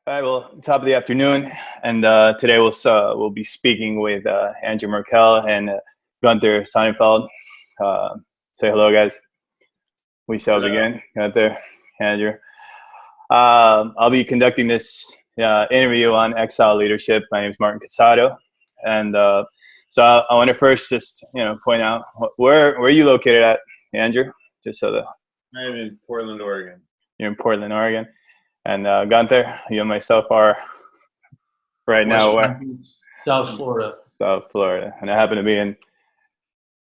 All right, well, top of the afternoon, and today we'll be speaking with Andrew Markell and Gunther Sonnenfeld. Uh, Say hello, guys. We shall Hello. begin. Gunther, Andrew. I'll be conducting this interview on Exile leadership. My name is Martin Casado, and I want to first just point out where are you located at, Andrew? Just so that I'm in Portland, Oregon. you're in Portland, Oregon, and Gunther, you and myself are right West now Palm where. Beach, South Florida. South Florida, and I happen to be in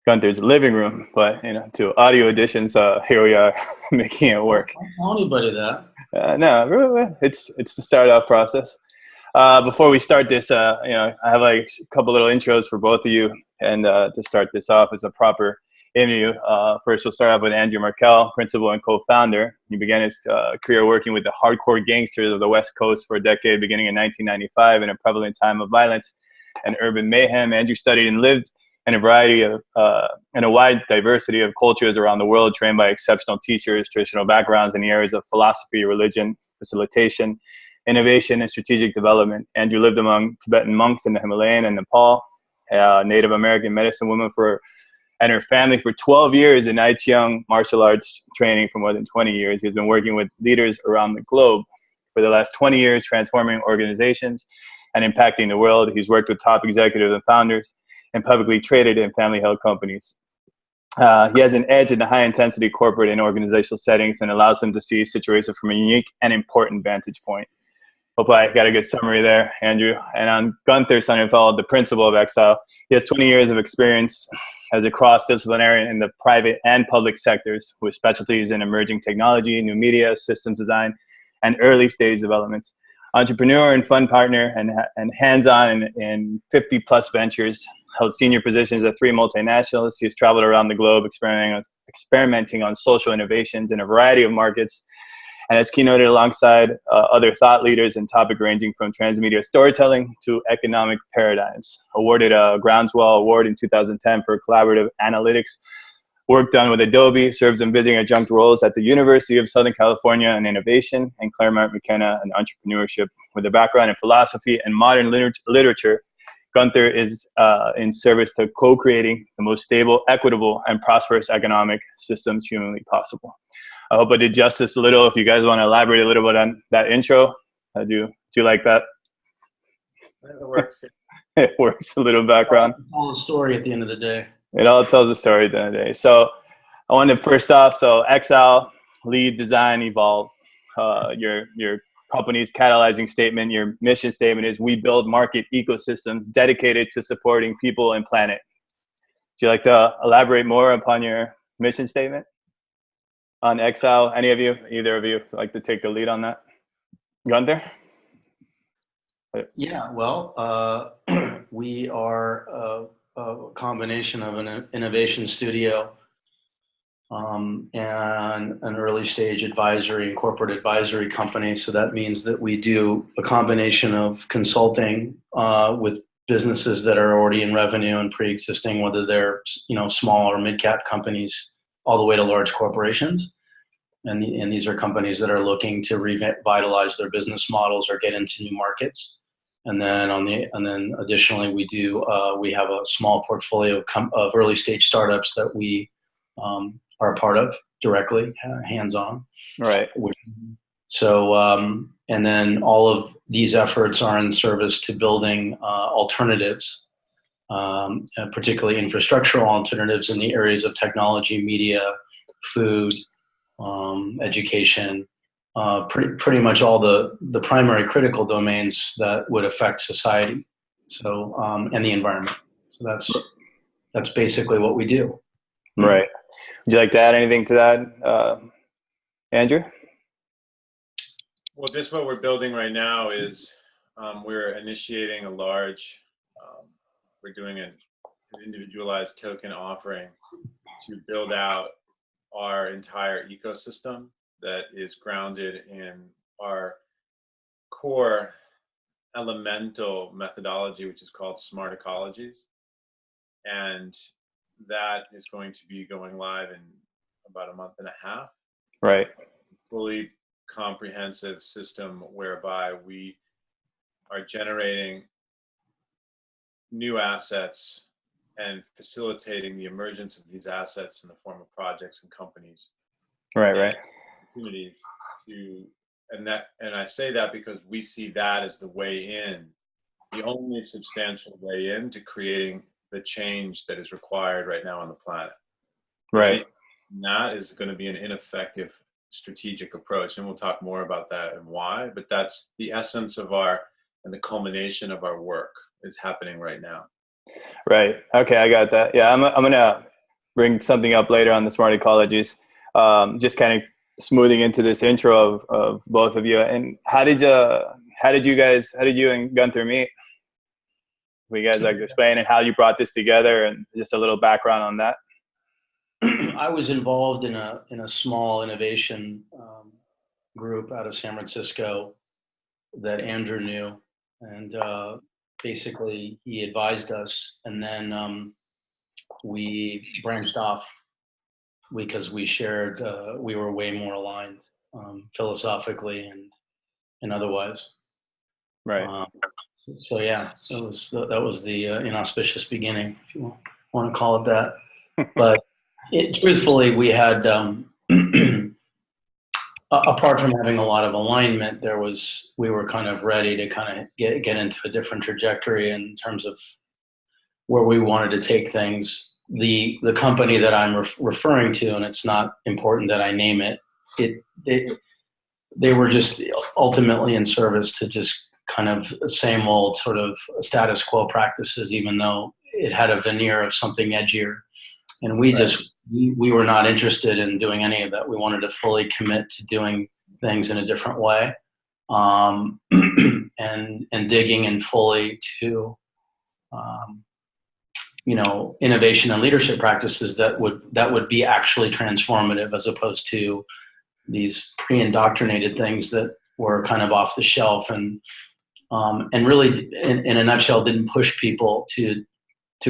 Gunther's living room. But to audio editions, here we are making it work. Don't tell anybody that. No, it's the start off process. Before we start this, I have like a couple little intros for both of you, and to start this off as a proper interview. First, we'll start off with Andrew Markell, principal and co-founder. He began his career working with the hardcore gangsters of the West Coast for a decade, beginning in 1995, in a prevalent time of violence and urban mayhem. Andrew studied and lived in a wide diversity of cultures around the world, trained by exceptional teachers, traditional backgrounds in the areas of philosophy, religion, facilitation, innovation, and strategic development. Andrew lived among Tibetan monks in the Himalayan and Nepal, Native American medicine woman and her family for 12 years in I Chiang martial arts training for more than 20 years. He's been working with leaders around the globe for the last 20 years, transforming organizations and impacting the world. He's worked with top executives and founders in publicly traded and family-held companies. He has an edge in the high-intensity corporate and organizational settings and allows him to see situations from a unique and important vantage point. Hope I got a good summary there, Andrew. And on Gunther Sonnenfeld, the principal of Exile, he has 20 years of experience as a cross-disciplinary in the private and public sectors with specialties in emerging technology, new media, systems design, and early-stage developments. Entrepreneur and fund partner and hands-on in 50-plus ventures, held senior positions at 3 multinationals. He has traveled around the globe experimenting on social innovations in a variety of markets, and has keynoted alongside other thought leaders in topic ranging from transmedia storytelling to economic paradigms. Awarded a Groundswell Award in 2010 for collaborative analytics work done with Adobe, serves in visiting adjunct roles at the University of Southern California in innovation and Claremont McKenna in entrepreneurship. With a background in philosophy and modern literature, Gunther is in service to co-creating the most stable, equitable, and prosperous economic systems humanly possible. I hope I did justice a little. If you guys want to elaborate a little bit on that intro, do you like that? It works. It works, a little background. It's all a story at the end of the day. It all tells a story at the end of the day. So I wanted to first off, Exile, lead, design, evolve. Your company's catalyzing statement, your mission statement is we build market ecosystems dedicated to supporting people and planet. Would you like to elaborate more upon your mission statement on Exile? Any of you, either of you, like to take the lead on that? Gunther? Yeah, well, we are a combination of an innovation studio and an early stage advisory and corporate advisory company. So that means that we do a combination of consulting with businesses that are already in revenue and pre-existing, whether they're small or mid-cap companies, all the way to large corporations. And these are companies that are looking to revitalize their business models or get into new markets. And then additionally, we have a small portfolio of early stage startups that we are a part of directly, hands-on. Right. So, and then all of these efforts are in service to building alternatives, particularly infrastructural alternatives in the areas of technology, media, food, education, pretty much all the primary critical domains that would affect society. So, and the environment. So that's basically what we do. Right. Would you like to add anything to that, Andrew? Well, just what we're building right now is we're initiating we're doing an individualized token offering to build out our entire ecosystem that is grounded in our core elemental methodology, which is called smart ecologies. And that is going to be going live in about a month and a half. Right. Fully comprehensive system whereby we are generating new assets and facilitating the emergence of these assets in the form of projects and companies. Right. Opportunities to, and I say that because we see that as the way in, the only substantial way into creating the change that is required right now on the planet. Right. And that is going to be an ineffective strategic approach, and we'll talk more about that and why. But that's the essence of and the culmination of our work is happening right now. Right. Okay, I got that. Yeah, I'm gonna bring something up later on the smart ecologies. Just kind of smoothing into this intro of both of you. And how did you and Gunther meet? Will you guys like explain and how you brought this together and just a little background on that? I was involved in a small innovation group out of San Francisco that Andrew knew, and basically he advised us, and then we branched off because we shared, we were way more aligned philosophically and otherwise. Right. So yeah, that was the inauspicious beginning, if you want to call it that. But truthfully, we had apart from having a lot of alignment, we were kind of ready to kind of get into a different trajectory in terms of where we wanted to take things. The company that I'm referring to, and it's not important that I name it, they were just ultimately in service to just kind of same old sort of status quo practices, even though it had a veneer of something edgier. And we were not interested in doing any of that. We wanted to fully commit to doing things in a different way, and digging in fully to, innovation and leadership practices that would be actually transformative, as opposed to these pre-indoctrinated things that were kind of off the shelf and really, in a nutshell, didn't push people to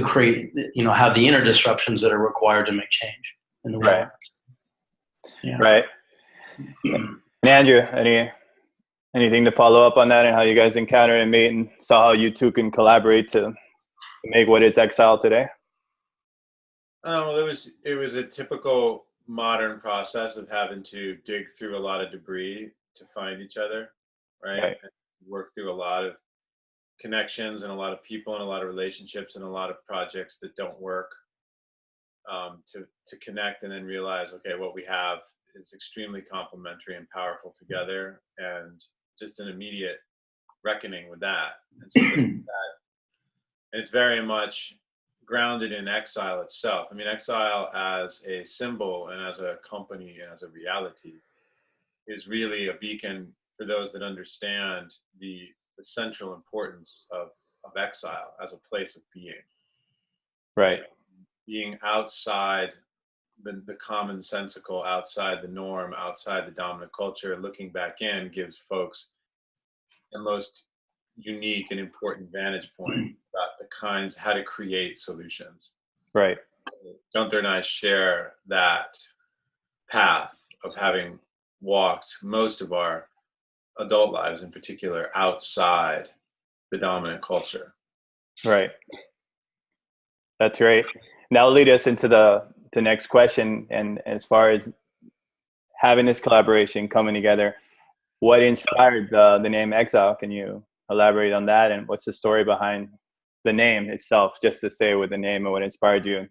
create, have the inner disruptions that are required to make change in the world. Right. Yeah. Right. And Andrew, anything to follow up on that and how you guys encountered and meet and saw how you two can collaborate to make what is Exile today? Well, it was a typical modern process of having to dig through a lot of debris to find each other, right? And work through a lot of connections and a lot of people and a lot of relationships and a lot of projects that don't work, to connect and then realize, okay, what we have is extremely complementary and powerful together, and just an immediate reckoning with that. And so and it's very much grounded in Exile itself. I mean, Exile as a symbol and as a company and as a reality is really a beacon for those that understand the central importance of Exile as a place of being. Right. Being outside the commonsensical, outside the norm, outside the dominant culture, looking back in gives folks the most unique and important vantage point about how to create solutions. Right. Gunther and I share that path of having walked most of our adult lives, in particular, outside the dominant culture. Right. That's right. Now lead us into the next question. And as far as having this collaboration coming together, what inspired the name Exile? Can you elaborate on that? And what's the story behind the name itself, just to stay with the name and what inspired you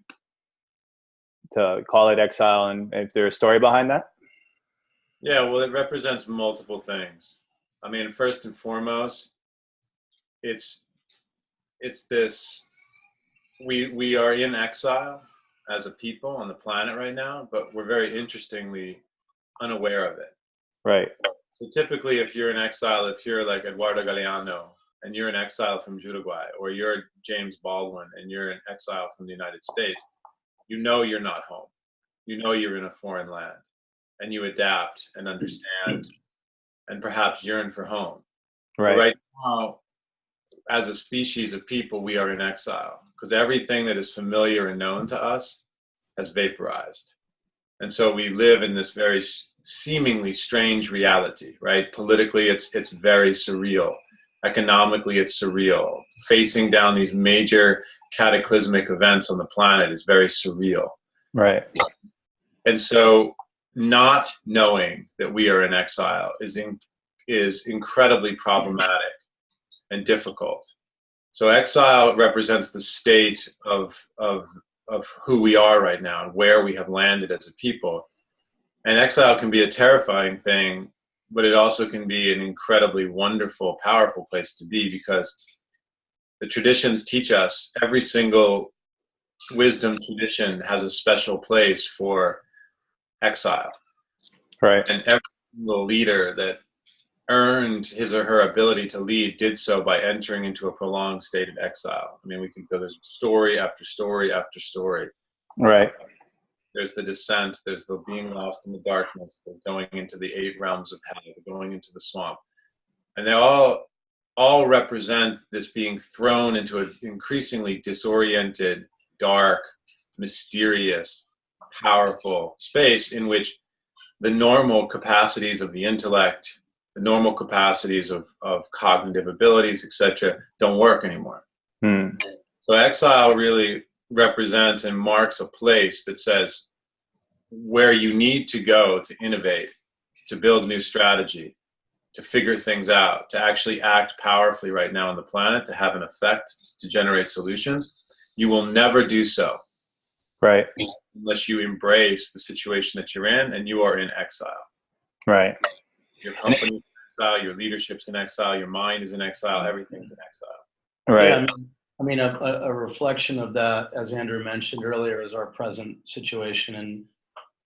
to call it Exile? And if there's a story behind that? Yeah, well, it represents multiple things. I mean, first and foremost, it's this, we are in exile as a people on the planet right now, but we're very interestingly unaware of it. Right. So typically, if you're in exile, if you're like Eduardo Galeano and you're in exile from Uruguay, or you're James Baldwin and you're in exile from the United States, you're not home. You're in a foreign land, and you adapt and understand and perhaps yearn for home. Right. But right now, as a species of people, we are in exile because everything that is familiar and known to us has vaporized. And so we live in this very seemingly strange reality, right? Politically, it's very surreal. Economically, it's surreal. Facing down these major cataclysmic events on the planet is very surreal. Right. And so not knowing that we are in exile is incredibly problematic and difficult. So exile represents the state of who we are right now and where we have landed as a people. And exile can be a terrifying thing, but it also can be an incredibly wonderful, powerful place to be, because the traditions teach us every single wisdom tradition has a special place for exile. Right. And every single leader that earned his or her ability to lead did so by entering into a prolonged state of exile. I mean, we can go, there's story after story after story. Right. There's the descent, there's the being lost in the darkness, the going into the 8 realms of hell, the going into the swamp. And they all represent this being thrown into an increasingly disoriented, dark, mysterious, powerful space in which the normal capacities of the intellect, the normal capacities of cognitive abilities, etc., don't work anymore. So exile really represents and marks a place that says where you need to go to innovate, to build new strategy, to figure things out, to actually act powerfully right now on the planet, to have an effect, to generate solutions. You will never do so. Right. Unless you embrace the situation that you're in and you are in exile. Right. Your company's in exile, your leadership's in exile, your mind is in exile, everything's in exile. Right. Yeah, I mean, a reflection of that, as Andrew mentioned earlier, is our present situation in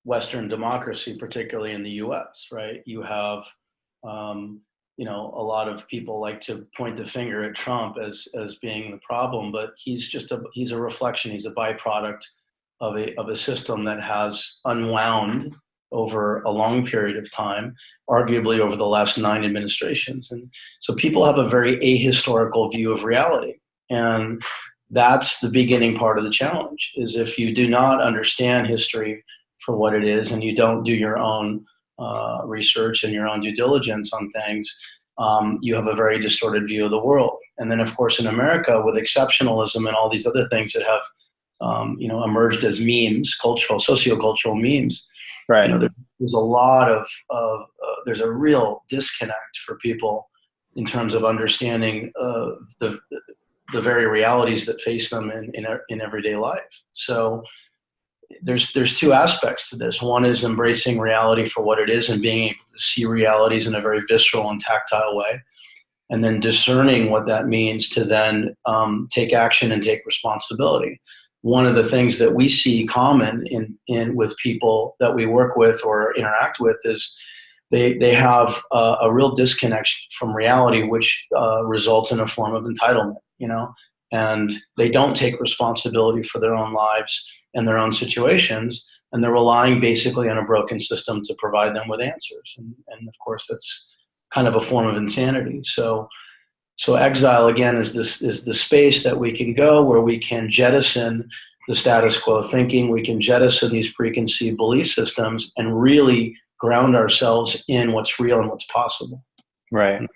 Western democracy, particularly in the U.S., right? You have, you know, a lot of people like to point the finger at Trump as being the problem, but he's a reflection, he's a byproduct of a system that has unwound over a long period of time, arguably over the last 9 administrations. And so people have a very ahistorical view of reality. And that's the beginning part of the challenge, is if you do not understand history for what it is and you don't do your own research and your own due diligence on things, you have a very distorted view of the world. And then, of course, in America, with exceptionalism and all these other things that have you know, emerged as memes, sociocultural memes. Right. You know, there's a lot of there's a real disconnect for people in terms of understanding the very realities that face them in everyday life. So there's 2 aspects to this. One is embracing reality for what it is and being able to see realities in a very visceral and tactile way, and then discerning what that means to then take action and take responsibility. One of the things that we see common in with people that we work with or interact with is they have a real disconnect from reality, which results in a form of entitlement, you know, and they don't take responsibility for their own lives and their own situations, and they're relying basically on a broken system to provide them with answers. And of course, that's kind of a form of insanity. So exile, again, is the space that we can go where we can jettison the status quo thinking, we can jettison these preconceived belief systems and really ground ourselves in what's real and what's possible. Right.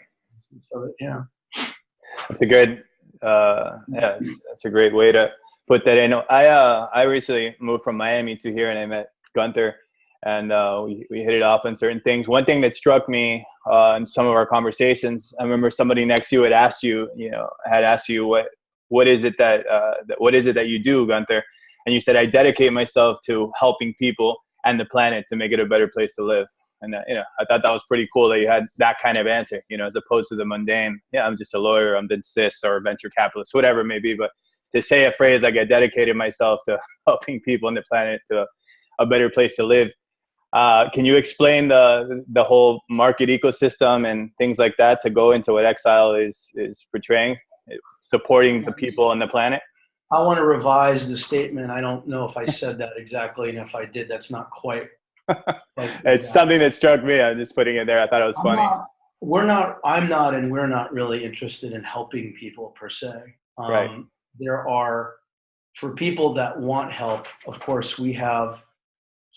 So, yeah. That's a good, that's a great way to put that in. I recently moved from Miami to here, and I met Gunther, and we hit it off on certain things. One thing that struck me in some of our conversations, I remember somebody next to you had asked you what is it that you do, Gunther? And you said, I dedicate myself to helping people and the planet to make it a better place to live. And I thought that was pretty cool that you had that kind of answer, as opposed to the mundane, I'm just a lawyer, I'm this or a venture capitalist, whatever it may be. But to say a phrase like I dedicated myself to helping people and the planet to a better place to live. Can you explain the whole market ecosystem and things like that to go into what Exile is portraying, supporting the people and the planet? I want to revise the statement. I don't know if I said that exactly, and if I did, that's not quite. It's something that struck me. I'm just putting it there. I thought it was funny. I'm not, and we're not really interested in helping people per se. Right. There are, for people that want help, of course, we have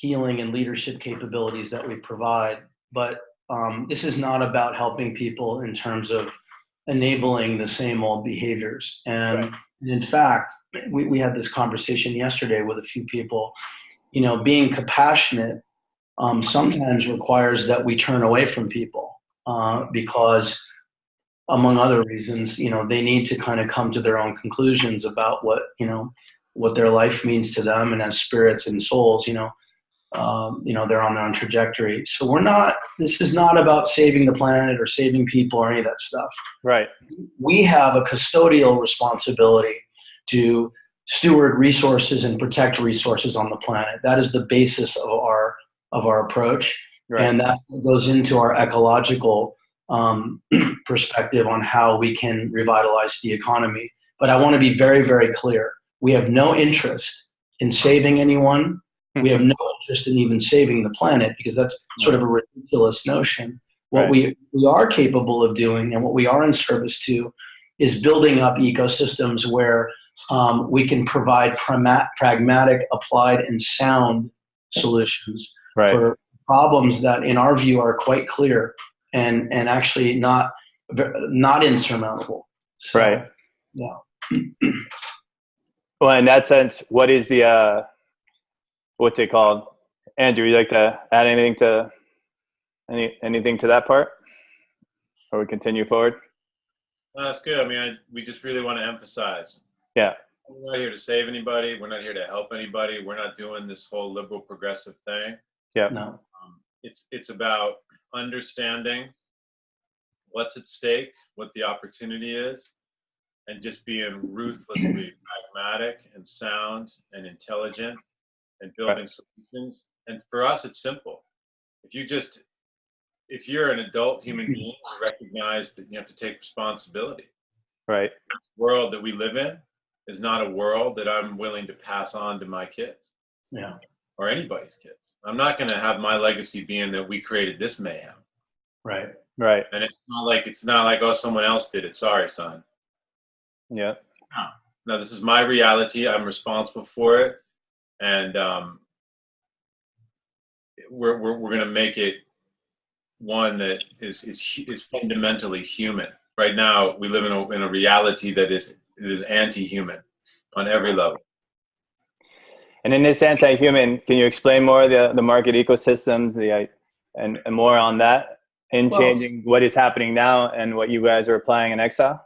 healing and leadership capabilities that we provide. But this is not about helping people in terms of enabling the same old behaviors. And Right. in fact, we had this conversation yesterday with a few people. You know, being compassionate sometimes requires that we turn away from people because, among other reasons, you know, they need to kind of come to their own conclusions about what, you know, what their life means to them, and as spirits and souls, you know, they're on their own trajectory. So this is not about saving the planet or saving people or any of that stuff. Right. We have a custodial responsibility to steward resources and protect resources on the planet. That is the basis of our approach. Right. And that goes into our ecological perspective on how we can revitalize the economy. But I want to be very, very clear. We have no interest in saving anyone. We have no interest in even saving the planet, because that's sort of a ridiculous notion. What we are capable of doing, and what we are in service to, is building up ecosystems where we can provide pragmatic, applied, and sound solutions for problems that, in our view, are quite clear and actually not insurmountable. So, Right. Yeah. Well, in that sense, what is the what's it called? Andrew, you like to add anything to that part, or we continue forward? No, that's good. I mean, we just really want to emphasize. Yeah. We're not here to save anybody. We're not here to help anybody. We're not doing this whole liberal progressive thing. Yeah. No. It's about understanding what's at stake, what the opportunity is, and just being ruthlessly pragmatic and sound and intelligent and building solutions. And for us, it's simple. If you're an adult human being, you recognize that you have to take responsibility. Right. The world that we live in is not a world that I'm willing to pass on to my kids. Yeah. Or anybody's kids. I'm not going to have my legacy being that we created this mayhem. Right. Right. And it's not like, oh, someone else did it. Sorry, son. Yeah. No, this is my reality. I'm responsible for it. And we're going to make it one that is fundamentally human. Right now, we live in a reality that is anti-human on every level. And in this anti-human, can you explain more the market ecosystems, and more on that, in changing what is happening now and what you guys are applying in Exile?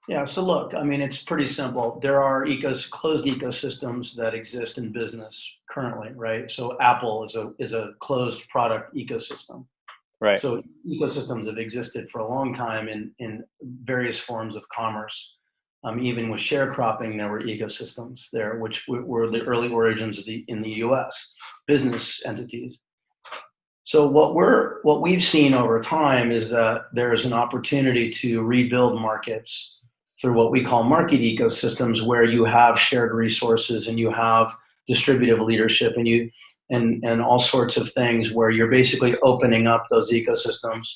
Yeah. So look, I mean, it's pretty simple. There are closed ecosystems that exist in business currently, right? So Apple is a closed product ecosystem. Right. So ecosystems have existed for a long time in various forms of commerce. Even with sharecropping, there were ecosystems there, which were the early origins in the U.S. business entities. So what we've seen over time is that there is an opportunity to rebuild markets through what we call market ecosystems, where you have shared resources and you have distributive leadership and all sorts of things, where you're basically opening up those ecosystems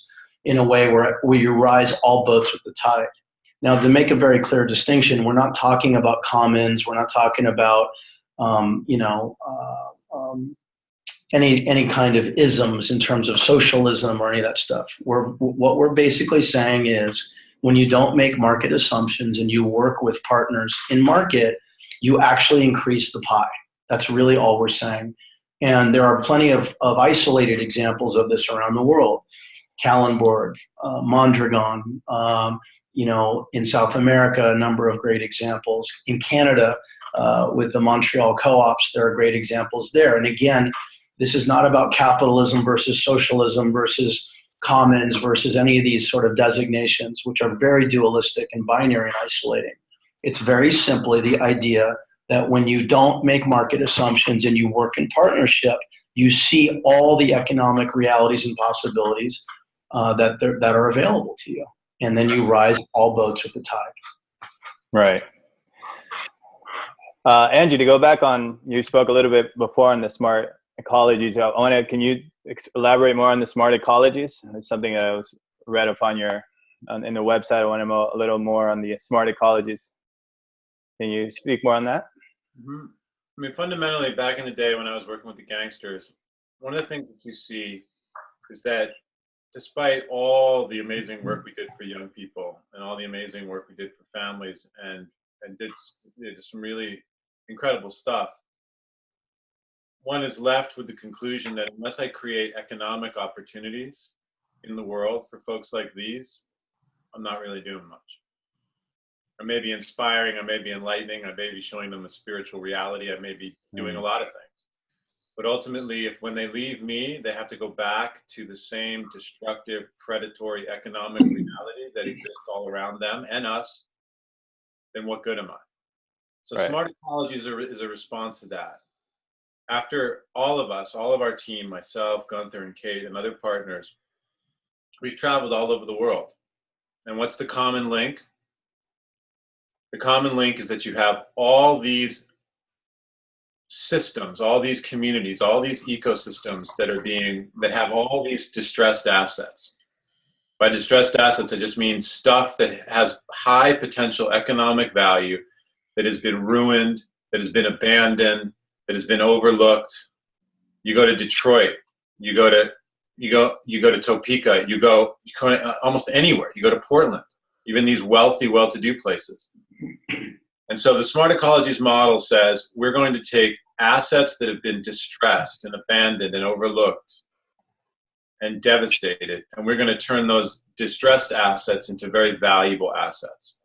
in a way where you rise all boats with the tide. Now, to make a very clear distinction, we're not talking about commons. We're not talking about, any kind of isms in terms of socialism or any of that stuff. What we're basically saying is, when you don't make market assumptions and you work with partners in market, you actually increase the pie. That's really all we're saying. And there are plenty of isolated examples of this around the world. Kallenborg, Mondragon, in South America, a number of great examples. In Canada, with the Montreal co-ops, there are great examples there. And again, this is not about capitalism versus socialism versus commons versus any of these sort of designations, which are very dualistic and binary and isolating. It's very simply the idea that when you don't make market assumptions and you work in partnership, you see all the economic realities and possibilities that are available to you. And then you rise all boats with the tide. Right. Andrew, to go back on, you spoke a little bit before on the smart ecologies. Can you elaborate more on the smart ecologies? It's something that I read up on in the website. I want to know a little more on the smart ecologies. Can you speak more on that? Mm-hmm. I mean, fundamentally, back in the day when I was working with the gangsters, one of the things that you see is that despite all the amazing work we did for young people and all the amazing work we did for families and did some really incredible stuff, one is left with the conclusion that unless I create economic opportunities in the world for folks like these, I'm not really doing much. I may be inspiring, I may be enlightening, I may be showing them a spiritual reality, I may be doing a lot of things. But ultimately, if when they leave me, they have to go back to the same destructive, predatory economic reality that exists all around them and us, then what good am I? So Right. smart ecology is a response to that. After all of us, all of our team, myself, Gunther and Kate and other partners, we've traveled all over the world. And what's the common link? The common link is that you have all these systems, all these communities, all these ecosystems that have all these distressed assets. By distressed assets, I just mean stuff that has high potential economic value, that has been ruined, that has been abandoned, that has been overlooked. You go to Detroit, you go to Topeka, you go almost anywhere. You go to Portland, even these wealthy, well-to-do places. And so the smart ecologies model says we're going to take assets that have been distressed and abandoned and overlooked and devastated, and we're going to turn those distressed assets into very valuable assets,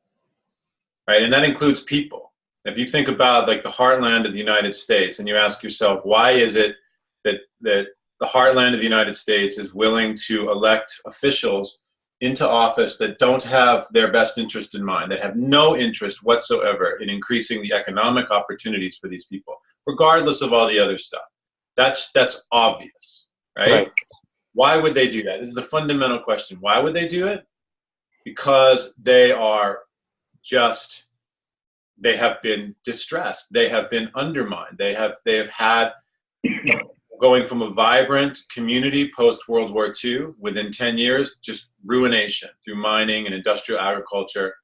right? And that includes people. If you think about like the heartland of the United States and you ask yourself, why is it that the heartland of the United States is willing to elect officials into office that don't have their best interest in mind, that have no interest whatsoever in increasing the economic opportunities for these people, regardless of all the other stuff? That's obvious, right? Why would they do that? This is the fundamental question. Why would they do it? Because they have been distressed. They have been undermined. They have had, going from a vibrant community post-World War II, within 10 years, just ruination through mining and industrial agriculture.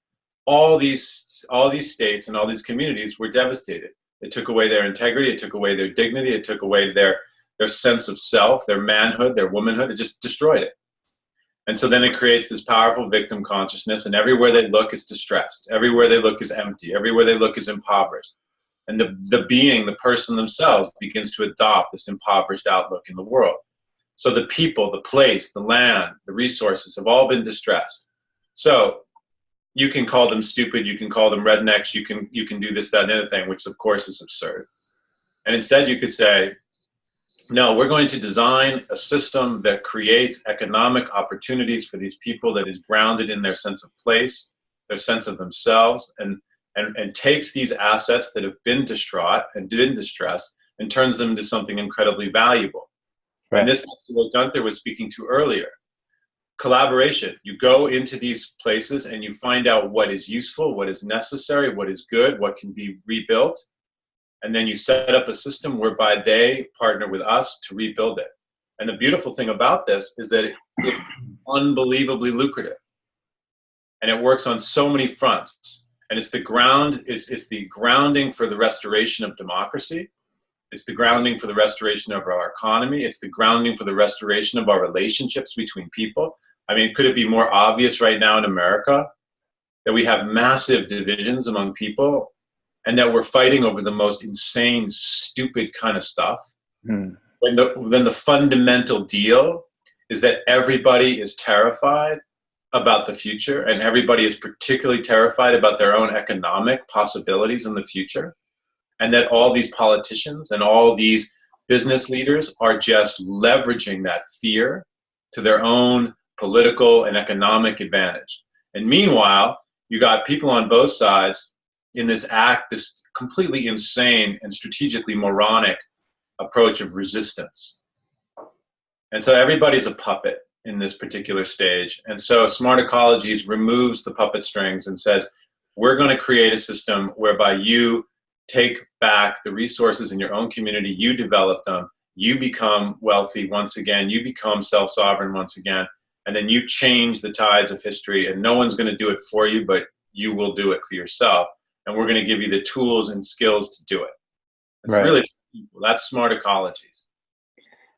All these states and all these communities were devastated. It took away their integrity, it took away their dignity, it took away their sense of self, their manhood, their womanhood. It just destroyed it. And so then it creates this powerful victim consciousness, and everywhere they look is distressed. Everywhere they look is empty. Everywhere they look is impoverished. And the person themselves begins to adopt this impoverished outlook in the world. So the people, the place, the land, the resources have all been distressed. So you can call them stupid, you can call them rednecks, you can do this, that, and the other thing, which of course is absurd. And instead you could say, no, we're going to design a system that creates economic opportunities for these people that is grounded in their sense of place, their sense of themselves, and takes these assets that have been distraught and been distressed and turns them into something incredibly valuable. Right. And this is what Gunther was speaking to earlier. Collaboration. You go into these places and you find out what is useful, what is necessary, what is good, what can be rebuilt. And then you set up a system whereby they partner with us to rebuild it. And the beautiful thing about this is that it's unbelievably lucrative. And it works on so many fronts. And it's the grounding for the restoration of democracy. It's the grounding for the restoration of our economy. It's the grounding for the restoration of our relationships between people. I mean, could it be more obvious right now in America that we have massive divisions among people and that we're fighting over the most insane, stupid kind of stuff? When the fundamental deal is that everybody is terrified about the future, and everybody is particularly terrified about their own economic possibilities in the future, and that all these politicians and all these business leaders are just leveraging that fear to their own political and economic advantage. And meanwhile, you got people on both sides in this completely insane and strategically moronic approach of resistance. And so everybody's a puppet in this particular stage. And so Smart Ecologies removes the puppet strings and says, we're going to create a system whereby you take back the resources in your own community, you develop them, you become wealthy once again, you become self-sovereign once again, and then you change the tides of history, and no one's going to do it for you, but you will do it for yourself. And we're going to give you the tools and skills to do it. It's Right. really people. That's smart ecologies.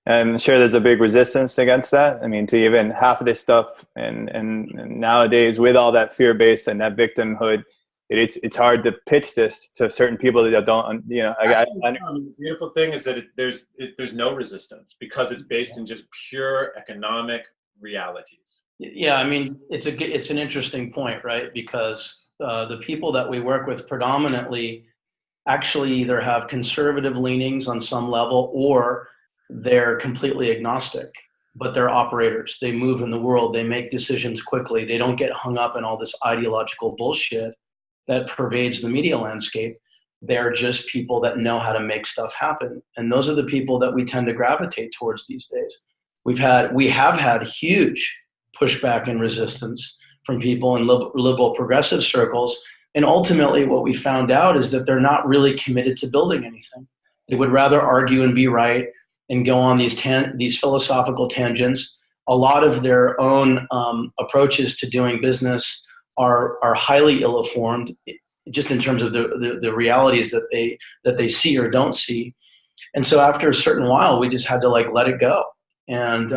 And I'm sure there's a big resistance against that. I mean, to even half of this stuff, and nowadays with all that fear base and that victimhood, it's hard to pitch this to certain people that don't, you know. The beautiful thing is that there's no resistance because it's based in just pure economic realities. Yeah, I mean, it's an interesting point, right? Because the people that we work with predominantly actually either have conservative leanings on some level or they're completely agnostic, but they're operators. They move in the world. They make decisions quickly. They don't get hung up in all this ideological bullshit that pervades the media landscape. They're just people that know how to make stuff happen. And those are the people that we tend to gravitate towards these days. We have had huge pushback and resistance from people in liberal progressive circles. And ultimately what we found out is that they're not really committed to building anything. They would rather argue and be right and go on these philosophical tangents. A lot of their own approaches to doing business are highly ill-informed, just in terms of the realities that they see or don't see. And so after a certain while, we just had to like let it go. And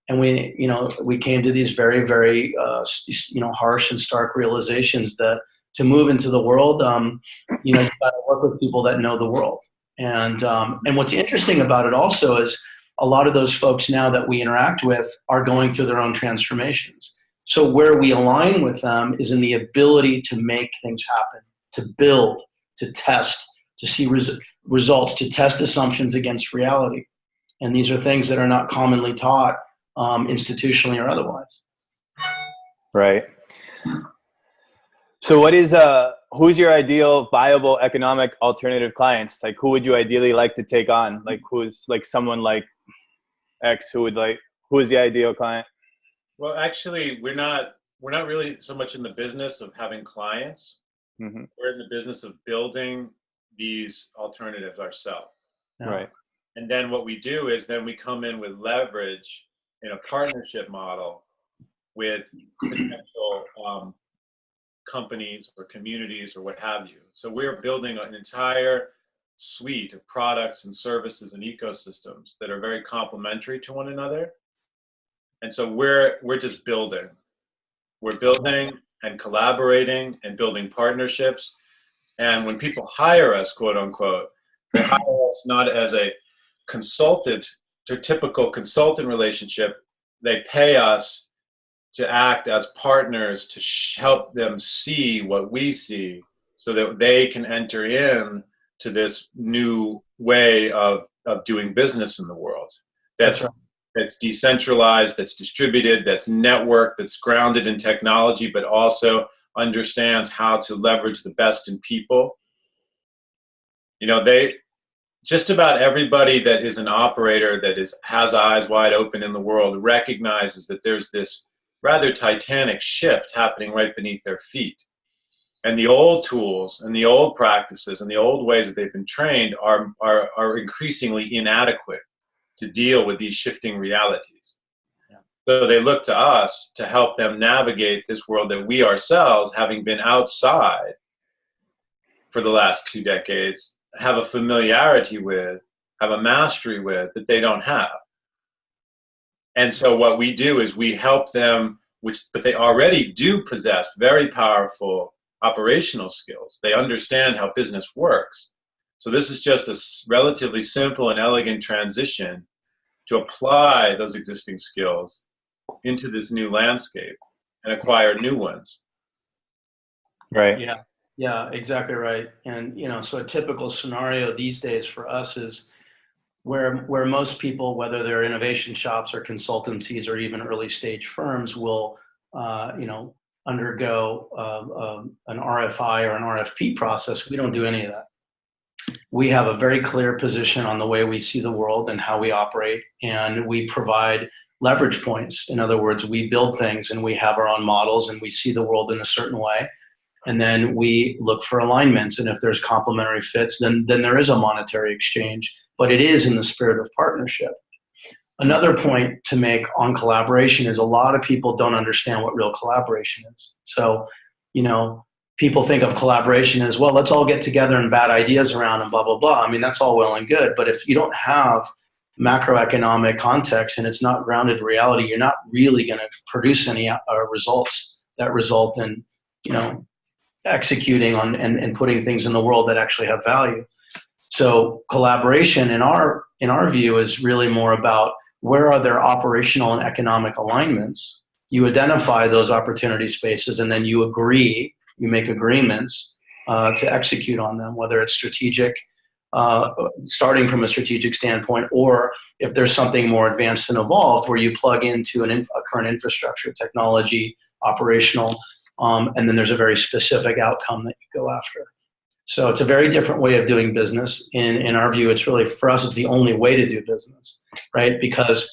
we came to these very, very harsh and stark realizations that to move into the world, you got to work with people that know the world. And what's interesting about it also is a lot of those folks now that we interact with are going through their own transformations. So where we align with them is in the ability to make things happen, to build, to test, to see results, to test assumptions against reality. And these are things that are not commonly taught institutionally or otherwise. Right. So who's your ideal viable economic alternative clients? Like, who would you ideally like to take on? Like, who's like someone like X who is the ideal client? Well, actually, we're not really so much in the business of having clients. Mm-hmm. We're in the business of building these alternatives ourselves. Yeah. Right. And then what we do is then we come in with leverage in a partnership model with potential companies or communities or what have you. So we're building an entire suite of products and services and ecosystems that are very complementary to one another. And so we're just building. We're building and collaborating and building partnerships. And when people hire us, quote unquote, they hire us not as a consultant to typical consultant relationship. They pay us to act as partners to help them see what we see so that they can enter in to this new way of doing business in the world. That's decentralized, that's distributed, that's networked, that's grounded in technology, but also understands how to leverage the best in people. Just about everybody that is an operator that has eyes wide open in the world recognizes that there's this rather titanic shift happening right beneath their feet. And the old tools and the old practices and the old ways that they've been trained are increasingly inadequate to deal with these shifting realities. Yeah. So they look to us to help them navigate this world that we ourselves, having been outside for the last 2 decades, have a familiarity with, have a mastery with that they don't have. And so what we do is we help them, but they already do possess very powerful operational skills. They understand how business works. So this is just a relatively simple and elegant transition to apply those existing skills into this new landscape and acquire new ones. Right. Yeah. Yeah, exactly right. And, so a typical scenario these days for us is where most people, whether they're innovation shops or consultancies or even early stage firms, will, undergo an RFI or an RFP process. We don't do any of that. We have a very clear position on the way we see the world and how we operate, and we provide leverage points. In other words, we build things and we have our own models and we see the world in a certain way. And then we look for alignments. And if there's complementary fits, then there is a monetary exchange, but it is in the spirit of partnership. Another point to make on collaboration is a lot of people don't understand what real collaboration is. So, people think of collaboration as, well, let's all get together and bat ideas around and blah, blah, blah. I mean, that's all well and good. But if you don't have macroeconomic context and it's not grounded in reality, you're not really going to produce any results that result in, executing on and putting things in the world that actually have value. So collaboration in our view is really more about where are there operational and economic alignments. You identify those opportunity spaces and then you make agreements to execute on them, whether it's strategic, starting from a strategic standpoint, or if there's something more advanced and evolved where you plug into a current infrastructure, technology, operational, and then there's a very specific outcome that you go after. So it's a very different way of doing business. In our view, it's really, for us, it's the only way to do business, right? Because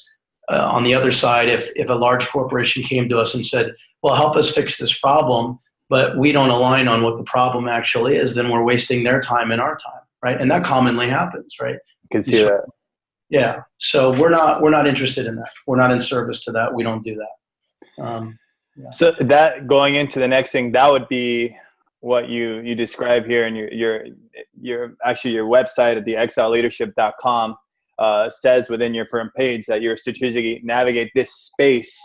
on the other side, if a large corporation came to us and said, well, help us fix this problem, but we don't align on what the problem actually is, then we're wasting their time and our time, right? And that commonly happens, right? You can see that. Yeah. So we're not interested in that. We're not in service to that. We don't do that. Yeah. So that, going into the next thing, that would be what you describe here in your actually your website at the exileleadership.com says within your firm page that you're strategically navigate this space,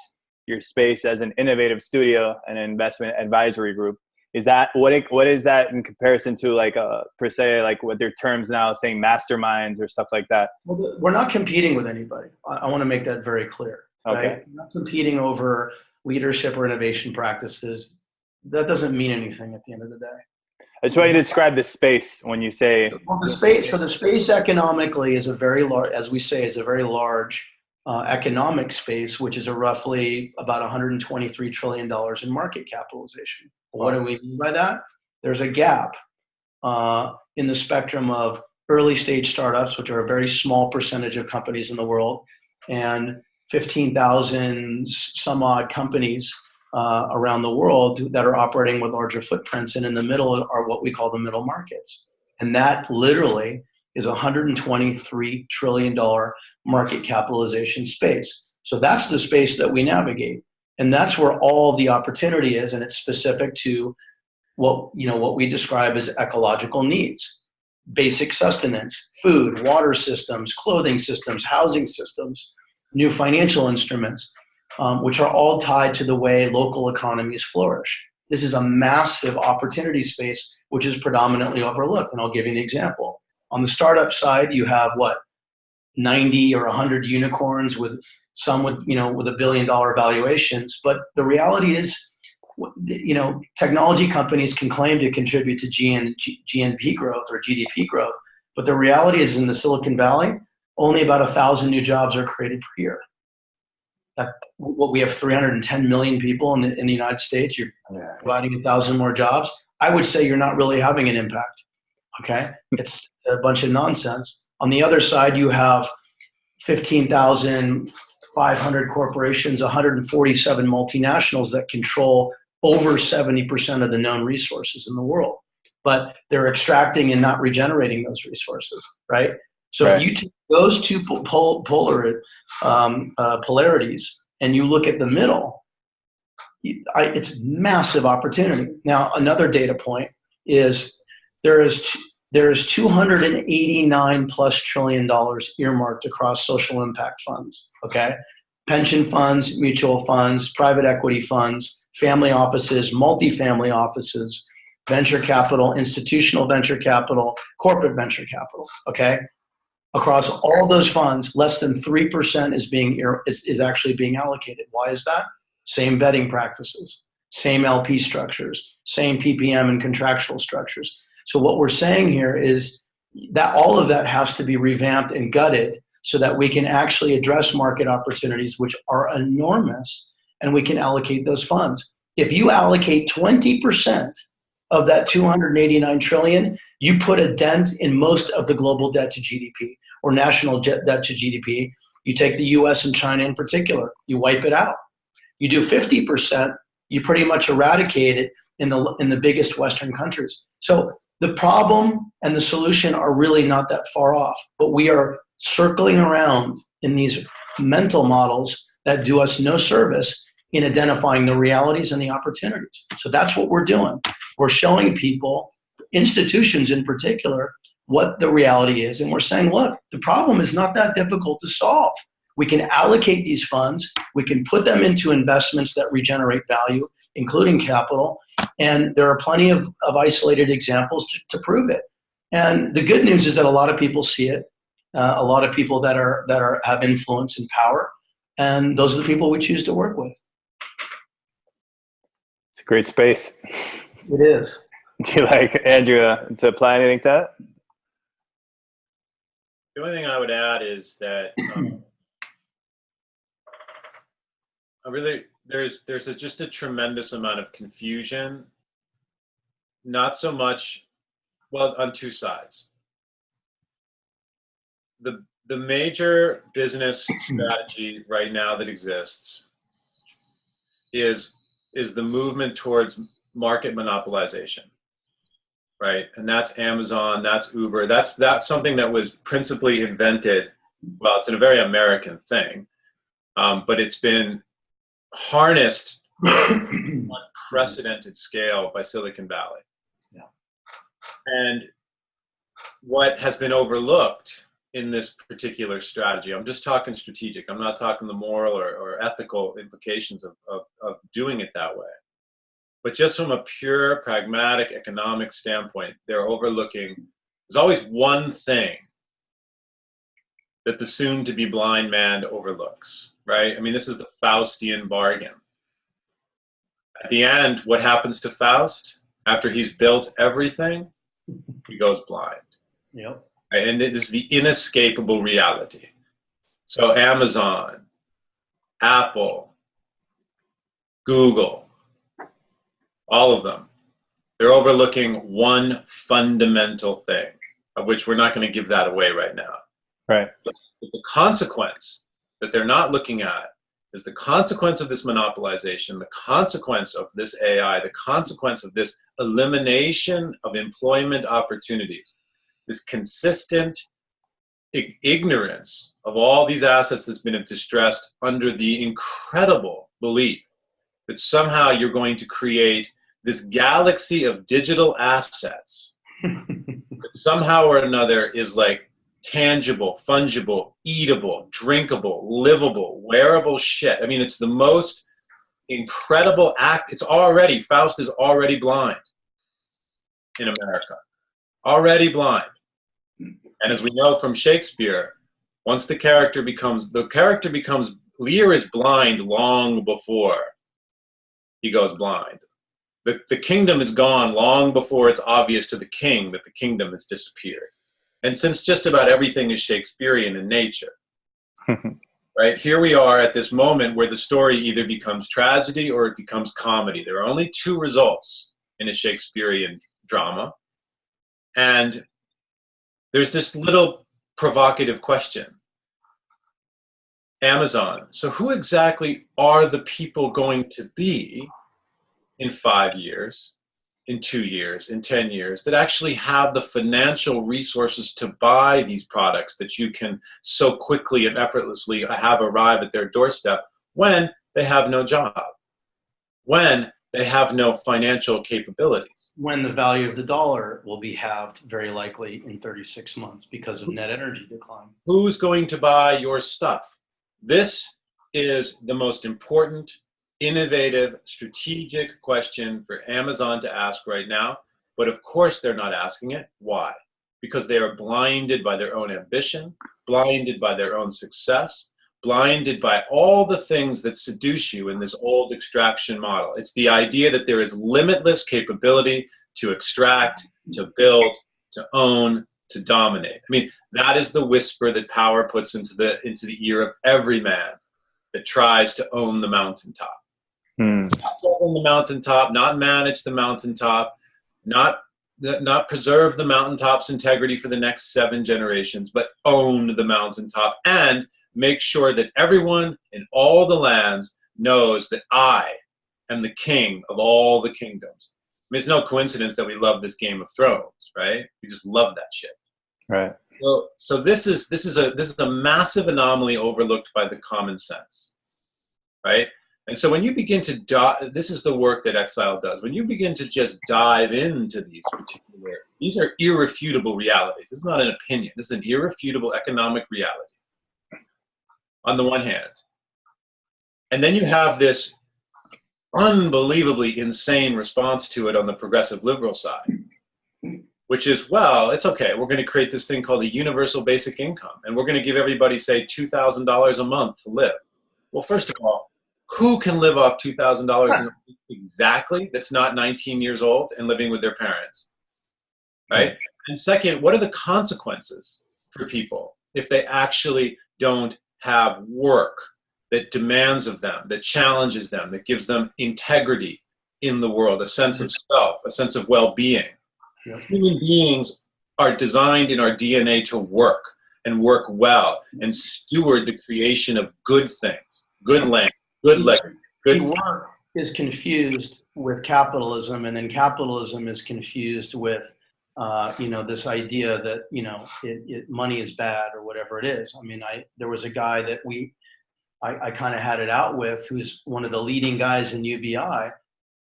your space as an innovative studio and an investment advisory group. Is that what is that in comparison to like per se, like what their terms now saying masterminds or stuff like that? Well, we're not competing with anybody. I want to make that very clear. Okay. Right? We're not competing over leadership or innovation practices. That doesn't mean anything at the end of the day. I just want you to describe the space when you say. Well, the space economically is a very large, as we say, is a very large economic space, which is roughly about $123 trillion in market capitalization. What do we mean by that? There's a gap in the spectrum of early stage startups, which are a very small percentage of companies in the world, and 15,000 some odd companies around the world that are operating with larger footprints. And in the middle are what we call the middle markets. And that literally is a $123 trillion market capitalization space. So that's the space that we navigate. And that's where all the opportunity is. And it's specific to what we describe as ecological needs: basic sustenance, food, water systems, clothing systems, housing systems, new financial instruments, which are all tied to the way local economies flourish. This is a massive opportunity space, which is predominantly overlooked. And I'll give you an example. On the startup side, you have 90 or 100 unicorns with some with $1 billion valuations. But the reality is, technology companies can claim to contribute to GNP growth or GDP growth. But the reality is, in the Silicon Valley, only about 1,000 new jobs are created per year. We have 310 million people in the United States. You're providing 1,000 more jobs. I would say you're not really having an impact. Okay, it's a bunch of nonsense. On the other side, you have 15,500 corporations, 147 multinationals that control over 70% of the known resources in the world, but they're extracting and not regenerating those resources, right? So if you take those two polarities and you look at the middle, it's massive opportunity. Now, another data point is there is $289+ trillion earmarked across social impact funds, okay? Pension funds, mutual funds, private equity funds, family offices, multifamily offices, venture capital, institutional venture capital, corporate venture capital, okay? Across all those funds, less than 3% is actually being allocated. Why is that? Same vetting practices, same LP structures, same PPM and contractual structures. So what we're saying here is that all of that has to be revamped and gutted so that we can actually address market opportunities, which are enormous, and we can allocate those funds. If you allocate 20% of that 289 trillion, you put a dent in most of the global debt to GDP or national debt to GDP. You take the US and China in particular, you wipe it out. You do 50%, you pretty much eradicate it in the biggest Western countries. So the problem and the solution are really not that far off, but we are circling around in these mental models that do us no service in identifying the realities and the opportunities. So that's what we're doing. we're showing people, institutions in particular, what the reality is. And we're saying, look, the problem is not that difficult to solve. We can allocate these funds. We can put them into investments that regenerate value, including capital. And there are plenty of isolated examples to prove it. And the good news is that a lot of people see it. A lot of people that have influence and power. And those are the people we choose to work with. It's a great space. It is. Do you like, Andrew, to apply anything to that? The only thing I would add is that there's just a tremendous amount of confusion, not so much, well, on two sides. The major business strategy right now that exists is the movement towards market monopolization, right? And that's Amazon, that's Uber, that's something that was principally invented, well, it's a very American thing, but it's been harnessed on unprecedented scale by Silicon Valley. Yeah. And what has been overlooked in this particular strategy, I'm just talking strategic, I'm not talking the moral or ethical implications of doing it that way. But just from a pure pragmatic economic standpoint, they're overlooking, there's always one thing that the soon-to-be blind man overlooks, right? I mean, this is the Faustian bargain. At the end, what happens to Faust? After he's built everything, he goes blind. Yep. And this is the inescapable reality. So Amazon, Apple, Google, all of them, they're overlooking one fundamental thing, of which we're not going to give that away right now. Right. But the consequence that they're not looking at is the consequence of this monopolization, the consequence of this AI, the consequence of this elimination of employment opportunities, this consistent ignorance of all these assets that's been distressed under the incredible belief that somehow you're going to create this galaxy of digital assets that somehow or another is like tangible, fungible, eatable, drinkable, livable, wearable shit. I mean, it's the most incredible act. Faust is already blind in America. Already blind. And as we know from Shakespeare, once the character becomes, Lear is blind long before he goes blind. The kingdom is gone long before it's obvious to the king that the kingdom has disappeared. And since just about everything is Shakespearean in nature, right? Here we are at this moment where the story either becomes tragedy or it becomes comedy. There are only two results in a Shakespearean drama. And there's this little provocative question. Amazon. So who exactly are the people going to be in 5 years, in 2 years, in 10 years, that actually have the financial resources to buy these products that you can so quickly and effortlessly have arrive at their doorstep when they have no job, when they have no financial capabilities? When the value of the dollar will be halved very likely in 36 months because of net energy decline. Who's going to buy your stuff? This is the most important, innovative, strategic question for Amazon to ask right now. But of course they're not asking it. Why? Because they are blinded by their own ambition, blinded by their own success, blinded by all the things that seduce you in this old extraction model. It's the idea that there is limitless capability to extract, to build, to own, to dominate. I mean, that is the whisper that power puts into the ear of every man that tries to own the mountaintop. Not own the mountaintop, not manage the mountaintop, not preserve the mountaintop's integrity for the next 7 generations, but own the mountaintop and make sure that everyone in all the lands knows that I am the king of all the kingdoms. I mean, it's no coincidence that we love this Game of Thrones, right? We just love that shit. Right. So this is a massive anomaly overlooked by the common sense, right? And so when you begin to this is the work that Exile does. When you begin to just dive into these are irrefutable realities. It's not an opinion. This is an irrefutable economic reality on the one hand. And then you have this unbelievably insane response to it on the progressive liberal side, which is, well, it's okay. We're going to create this thing called a universal basic income. And we're going to give everybody, say, $2,000 a month to live. Well, first of all, who can live off $2,000 exactly that's not 19 years old and living with their parents, right? And second, what are the consequences for people if they actually don't have work that demands of them, that challenges them, that gives them integrity in the world, a sense of self, a sense of well-being? Yeah. Human beings are designed in our DNA to work and work well and steward the creation of good things, good land, good legacy. Good work is confused with capitalism, and then capitalism is confused with, this idea that, money is bad or whatever it is. I mean, there was a guy that I kind of had it out with, who's one of the leading guys in UBI.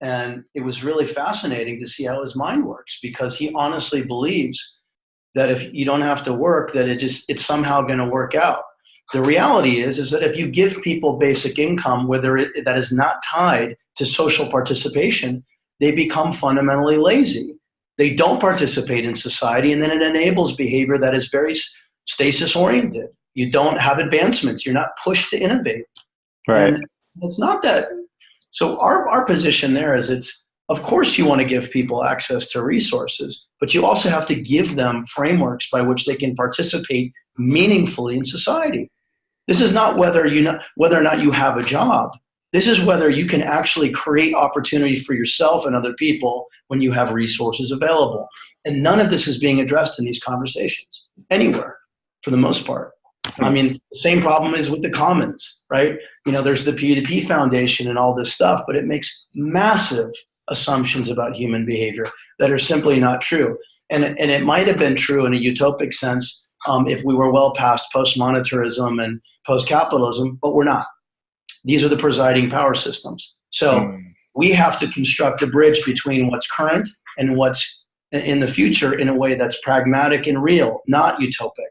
And it was really fascinating to see how his mind works, because he honestly believes that if you don't have to work, that it's somehow going to work out. The reality is that if you give people basic income, that is not tied to social participation, they become fundamentally lazy. They don't participate in society, and then it enables behavior that is very stasis-oriented. You don't have advancements. You're not pushed to innovate. Right. And it's not that. So our position there is, of course you want to give people access to resources, but you also have to give them frameworks by which they can participate meaningfully in society. This is not whether or not you have a job. This is whether you can actually create opportunity for yourself and other people when you have resources available. And none of this is being addressed in these conversations anywhere, for the most part. I mean, the same problem is with the commons, right? There's the P2P Foundation and all this stuff, but it makes massive assumptions about human behavior that are simply not true. And it might have been true in a utopic sense if we were well past post-monetarism and post-capitalism, but we're not. These are the presiding power systems. So we have to construct a bridge between what's current and what's in the future in a way that's pragmatic and real, not utopic.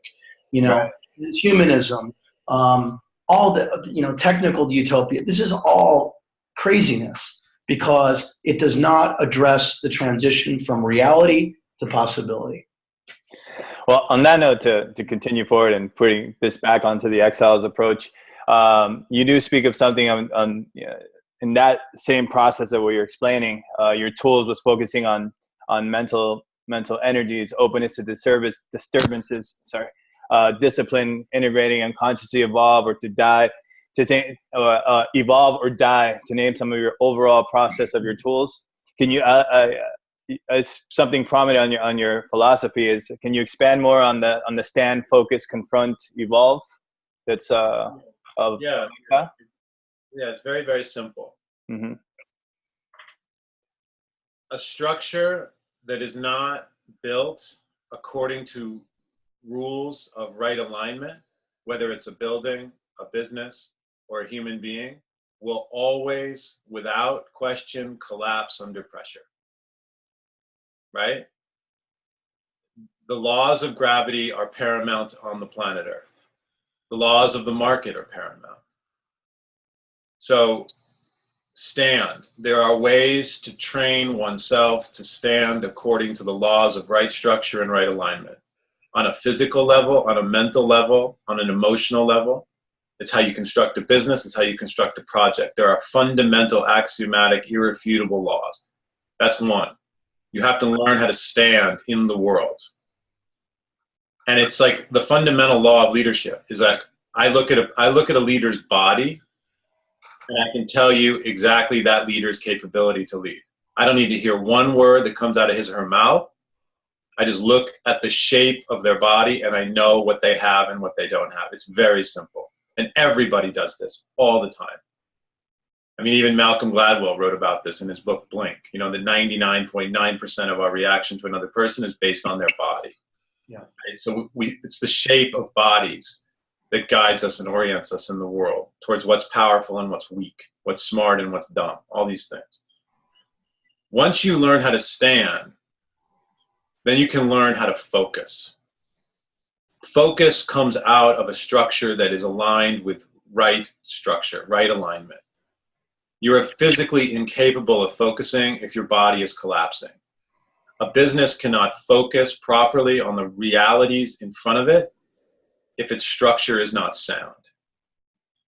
Right. It's humanism, all the technical utopia. This is all craziness because it does not address the transition from reality to possibility. Well, on that note, to continue forward and putting this back onto the Exile's approach, you do speak of something in that same process of what you're explaining. Your tools was focusing on mental energies, openness to disturbances. Discipline, integrating, and consciously evolve or to die, evolve or die, to name some of your overall process of your tools. Can you? It's something prominent on your philosophy. Is can you expand more on the stand, focus, confront, evolve? That's yeah, it's very, very simple. Mm-hmm. A structure that is not built according to rules of right alignment, whether it's a building, a business, or a human being, will always, without question, collapse under pressure. Right? The laws of gravity are paramount on the planet Earth. The laws of the market are paramount. So stand. There are ways to train oneself to stand according to the laws of right structure and right alignment. On a physical level, on a mental level, on an emotional level. It's how you construct a business. It's how you construct a project. There are fundamental, axiomatic, irrefutable laws. That's one. You have to learn how to stand in the world. And it's like the fundamental law of leadership is like, I look at a leader's body and I can tell you exactly that leader's capability to lead. I don't need to hear one word that comes out of his or her mouth. I just look at the shape of their body and I know what they have and what they don't have. It's very simple. And everybody does this all the time. I mean, even Malcolm Gladwell wrote about this in his book, Blink. That 99.9% of our reaction to another person is based on their body. Yeah. Right? So it's the shape of bodies that guides us and orients us in the world towards what's powerful and what's weak. what's smart and what's dumb, all these things. Once you learn how to stand, then you can learn how to focus. Focus comes out of a structure that is aligned with right structure, right alignment. You are physically incapable of focusing if your body is collapsing. A business cannot focus properly on the realities in front of it if its structure is not sound.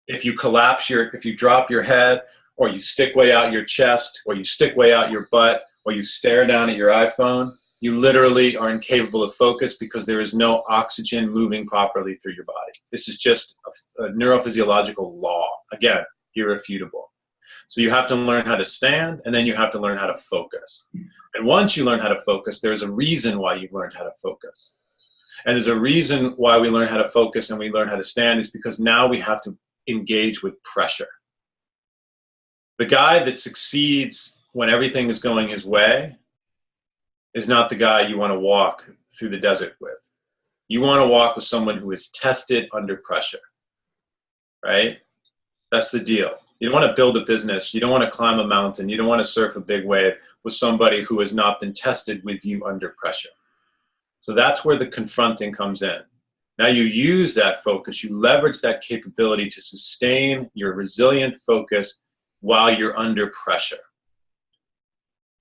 If you if you drop your head, or you stick way out your chest, or you stick way out your butt, or you stare down at your iPhone, you literally are incapable of focus because there is no oxygen moving properly through your body. This is just a neurophysiological law. Again, irrefutable. So you have to learn how to stand, and then you have to learn how to focus. And once you learn how to focus, there's a reason why you've learned how to focus. And there's a reason why we learn how to focus and we learn how to stand is because now we have to engage with pressure. The guy that succeeds when everything is going his way is not the guy you want to walk through the desert with. You want to walk with someone who is tested under pressure, right? That's the deal. You don't want to build a business. You don't want to climb a mountain. You don't want to surf a big wave with somebody who has not been tested with you under pressure. So that's where the confronting comes in. Now you use that focus, you leverage that capability to sustain your resilient focus while you're under pressure.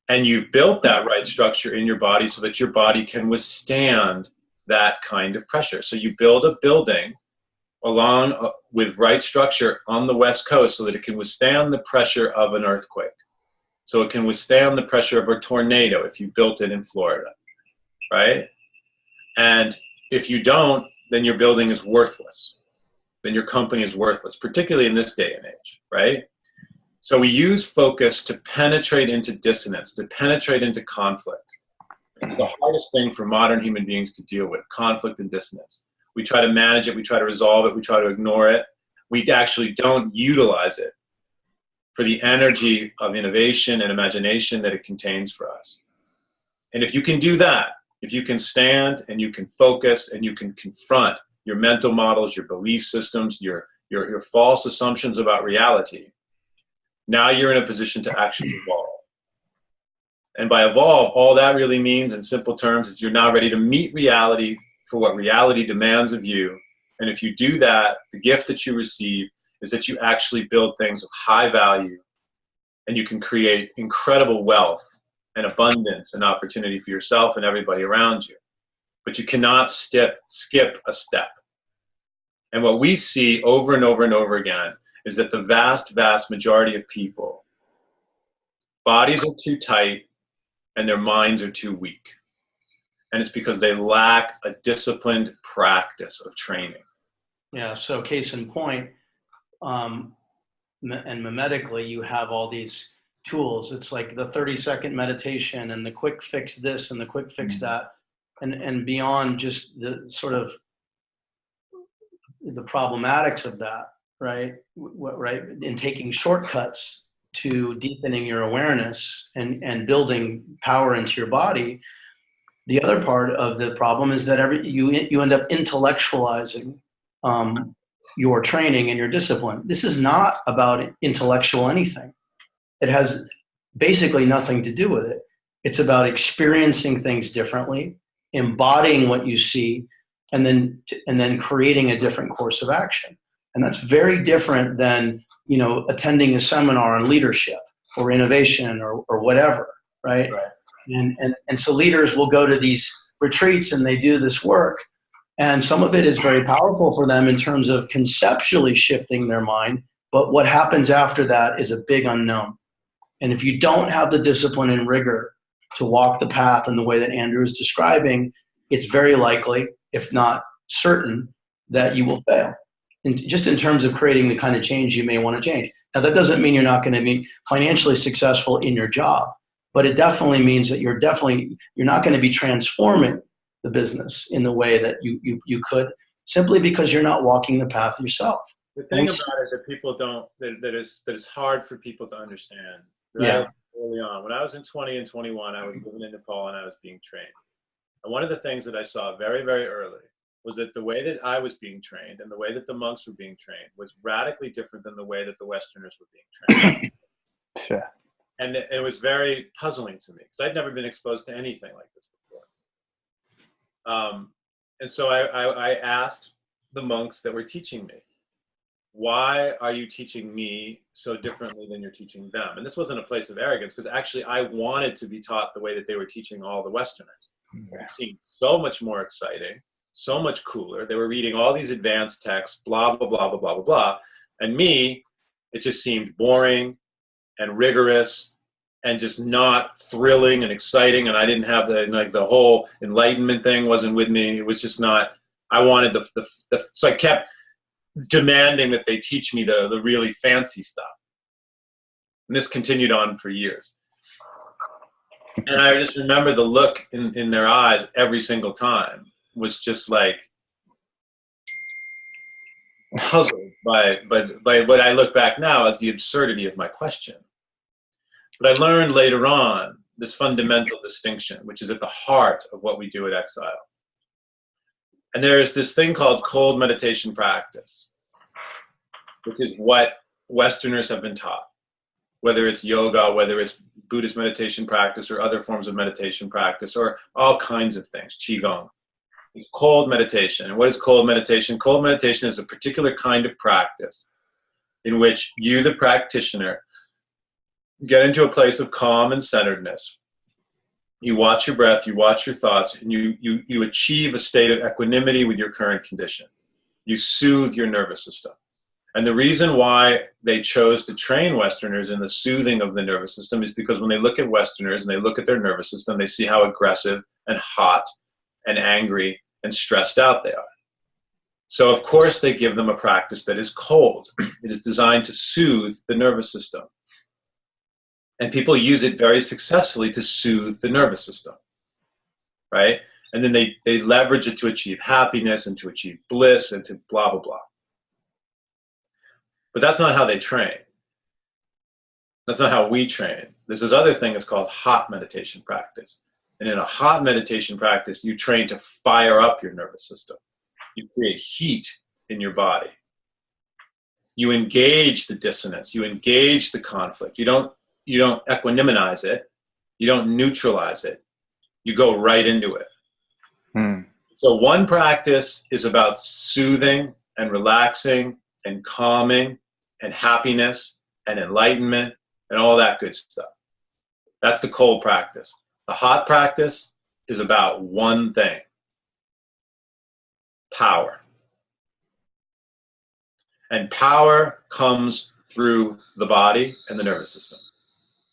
And you've built that right structure in your body so that your body can withstand that kind of pressure. So you build a building along with right structure on the West Coast so that it can withstand the pressure of an earthquake. So it can withstand the pressure of a tornado if you built it in Florida, right? And if you don't, then your building is worthless. Then your company is worthless, particularly in this day and age, right? So we use focus to penetrate into dissonance, to penetrate into conflict. It's the hardest thing for modern human beings to deal with, conflict and dissonance. We try to manage it, we try to resolve it, we try to ignore it. We actually don't utilize it for the energy of innovation and imagination that it contains for us. And if you can do that, if you can stand and you can focus and you can confront your mental models, your belief systems, your false assumptions about reality, now you're in a position to actually evolve. And by evolve, all that really means in simple terms is you're now ready to meet reality for what reality demands of you. And if you do that, the gift that you receive is that you actually build things of high value and you can create incredible wealth and abundance and opportunity for yourself and everybody around you. But you cannot skip a step. And what we see over and over and over again is that the vast, vast majority of people, bodies are too tight and their minds are too weak. And it's because they lack a disciplined practice of training. Yeah, so case in point, and mimetically, you have all these tools. It's like the 30-second meditation and the quick fix this and the quick fix that, and beyond just the sort of the problematics of that, right? Right, in taking shortcuts to deepening your awareness and building power into your body. The other part of the problem is that you end up intellectualizing your training and your discipline. This is not about intellectual anything. It has basically nothing to do with it. It's about experiencing things differently, embodying what you see, and then creating a different course of action. And that's very different than, you know, attending a seminar on leadership or innovation or whatever, right? And so leaders will go to these retreats and they do this work. And some of it is very powerful for them in terms of conceptually shifting their mind. But what happens after that is a big unknown. And if you don't have the discipline and rigor to walk the path in the way that Andrew is describing, it's very likely, if not certain, that you will fail. And just in terms of creating the kind of change you may want to change. Now, that doesn't mean you're not going to be financially successful in your job, but it definitely means that you're not going to be transforming the business in the way that you could, simply because you're not walking the path yourself. The thing about it is that people don't, that is hard for people to understand. Right? Yeah. Early on, when I was in 20 and 21, I was living in Nepal and I was being trained. And one of the things that I saw very, very early was that the way that I was being trained and the way that the monks were being trained was radically different than the way that the Westerners were being trained. Sure. And it was very puzzling to me because I'd never been exposed to anything like this before. And so I asked the monks that were teaching me, why are you teaching me so differently than you're teaching them? And this wasn't a place of arrogance, because actually I wanted to be taught the way that they were teaching all the Westerners. It seemed so much more exciting, so much cooler. They were reading all these advanced texts, blah, blah, blah, blah, blah, blah, blah. And me, it just seemed boring and rigorous and just not thrilling and exciting. And I didn't have the whole enlightenment thing wasn't with me. It was just not, I wanted so I kept demanding that they teach me the really fancy stuff. And this continued on for years. And I just remember the look in their eyes every single time was just like puzzled by what I look back now as the absurdity of my question. But I learned later on this fundamental distinction, which is at the heart of what we do at Exile. And there's this thing called cold meditation practice, which is what Westerners have been taught, whether it's yoga, whether it's Buddhist meditation practice or other forms of meditation practice or all kinds of things, Qigong. It's cold meditation. And what is cold meditation? Cold meditation is a particular kind of practice in which you, the practitioner, get into a place of calm and centeredness. You watch your breath, you watch your thoughts, and you achieve a state of equanimity with your current condition. You soothe your nervous system. And the reason why they chose to train Westerners in the soothing of the nervous system is because when they look at Westerners and they look at their nervous system, they see how aggressive and hot and angry and stressed out they are. So of course they give them a practice that is cold. It is designed to soothe the nervous system. And people use it very successfully to soothe the nervous system, right? And then they leverage it to achieve happiness and to achieve bliss and to blah, blah, blah. But that's not how they train. That's not how we train. There's this other thing that's called hot meditation practice. And in a hot meditation practice, you train to fire up your nervous system. You create heat in your body. You engage the dissonance. You engage the conflict. You don't equanimize it. You don't neutralize it. You go right into it. So one practice is about soothing and relaxing and calming and happiness and enlightenment and all that good stuff. That's the cold practice. The hot practice is about one thing: power. And power comes through the body and the nervous system.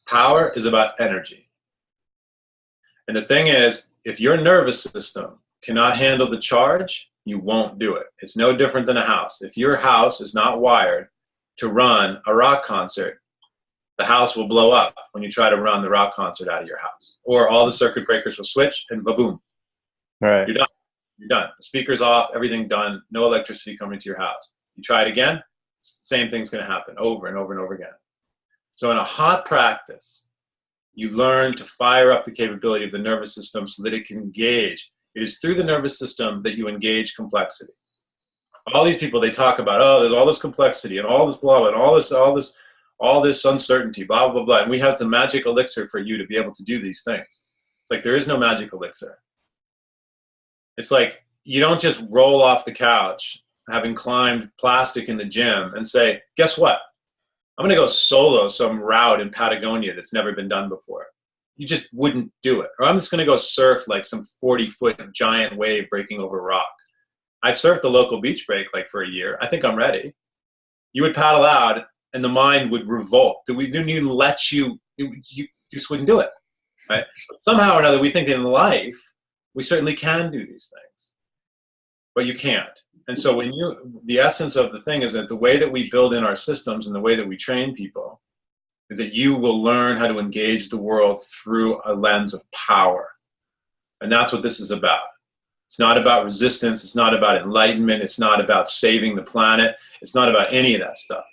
Power is about energy. And the thing is, if your nervous system cannot handle the charge, you won't do it. It's no different than a house. If your house is not wired to run a rock concert, the house will blow up when you try to run the rock concert out of your house. Or all the circuit breakers will switch and ba-boom. Right. You're done. You're done. The speaker's off, everything done, no electricity coming to your house. You try it again, same thing's going to happen over and over and over again. So in a hot practice, you learn to fire up the capability of the nervous system so that it can engage. It is through the nervous system that you engage complexity. All these people, they talk about, oh, there's all this complexity and all this blah, and all this uncertainty, blah, blah, blah. And we have the magic elixir for you to be able to do these things. It's like there is no magic elixir. It's like you don't just roll off the couch, having climbed plastic in the gym, and say, guess what? I'm going to go solo some route in Patagonia that's never been done before. You just wouldn't do it. Or I'm just going to go surf like some 40-foot giant wave breaking over rock. I surfed the local beach break like for a year. I think I'm ready. You would paddle out and the mind would revolt. We didn't even let you just wouldn't do it. Right? But somehow or another, we think in life, we certainly can do these things, but you can't. And so the essence of the thing is that the way that we build in our systems and the way that we train people is that you will learn how to engage the world through a lens of power. And that's what this is about. It's not about resistance. It's not about enlightenment. It's not about saving the planet. It's not about any of that stuff.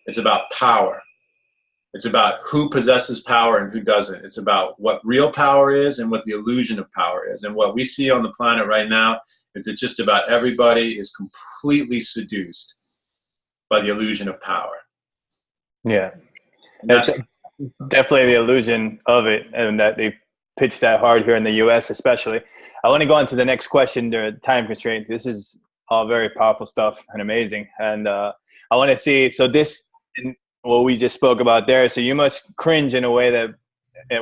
It's about power. It's about who possesses power and who doesn't. It's about what real power is and what the illusion of power is. And what we see on the planet right now is that just about everybody is completely seduced by the illusion of power. Yeah. And that's Definitely the illusion of it, and that they pitch that hard here in the U.S. especially. I want to go on to the next question. There are time constraints. This is all very powerful stuff and amazing. And I want to see, so this, what we just spoke about there, so you must cringe in a way that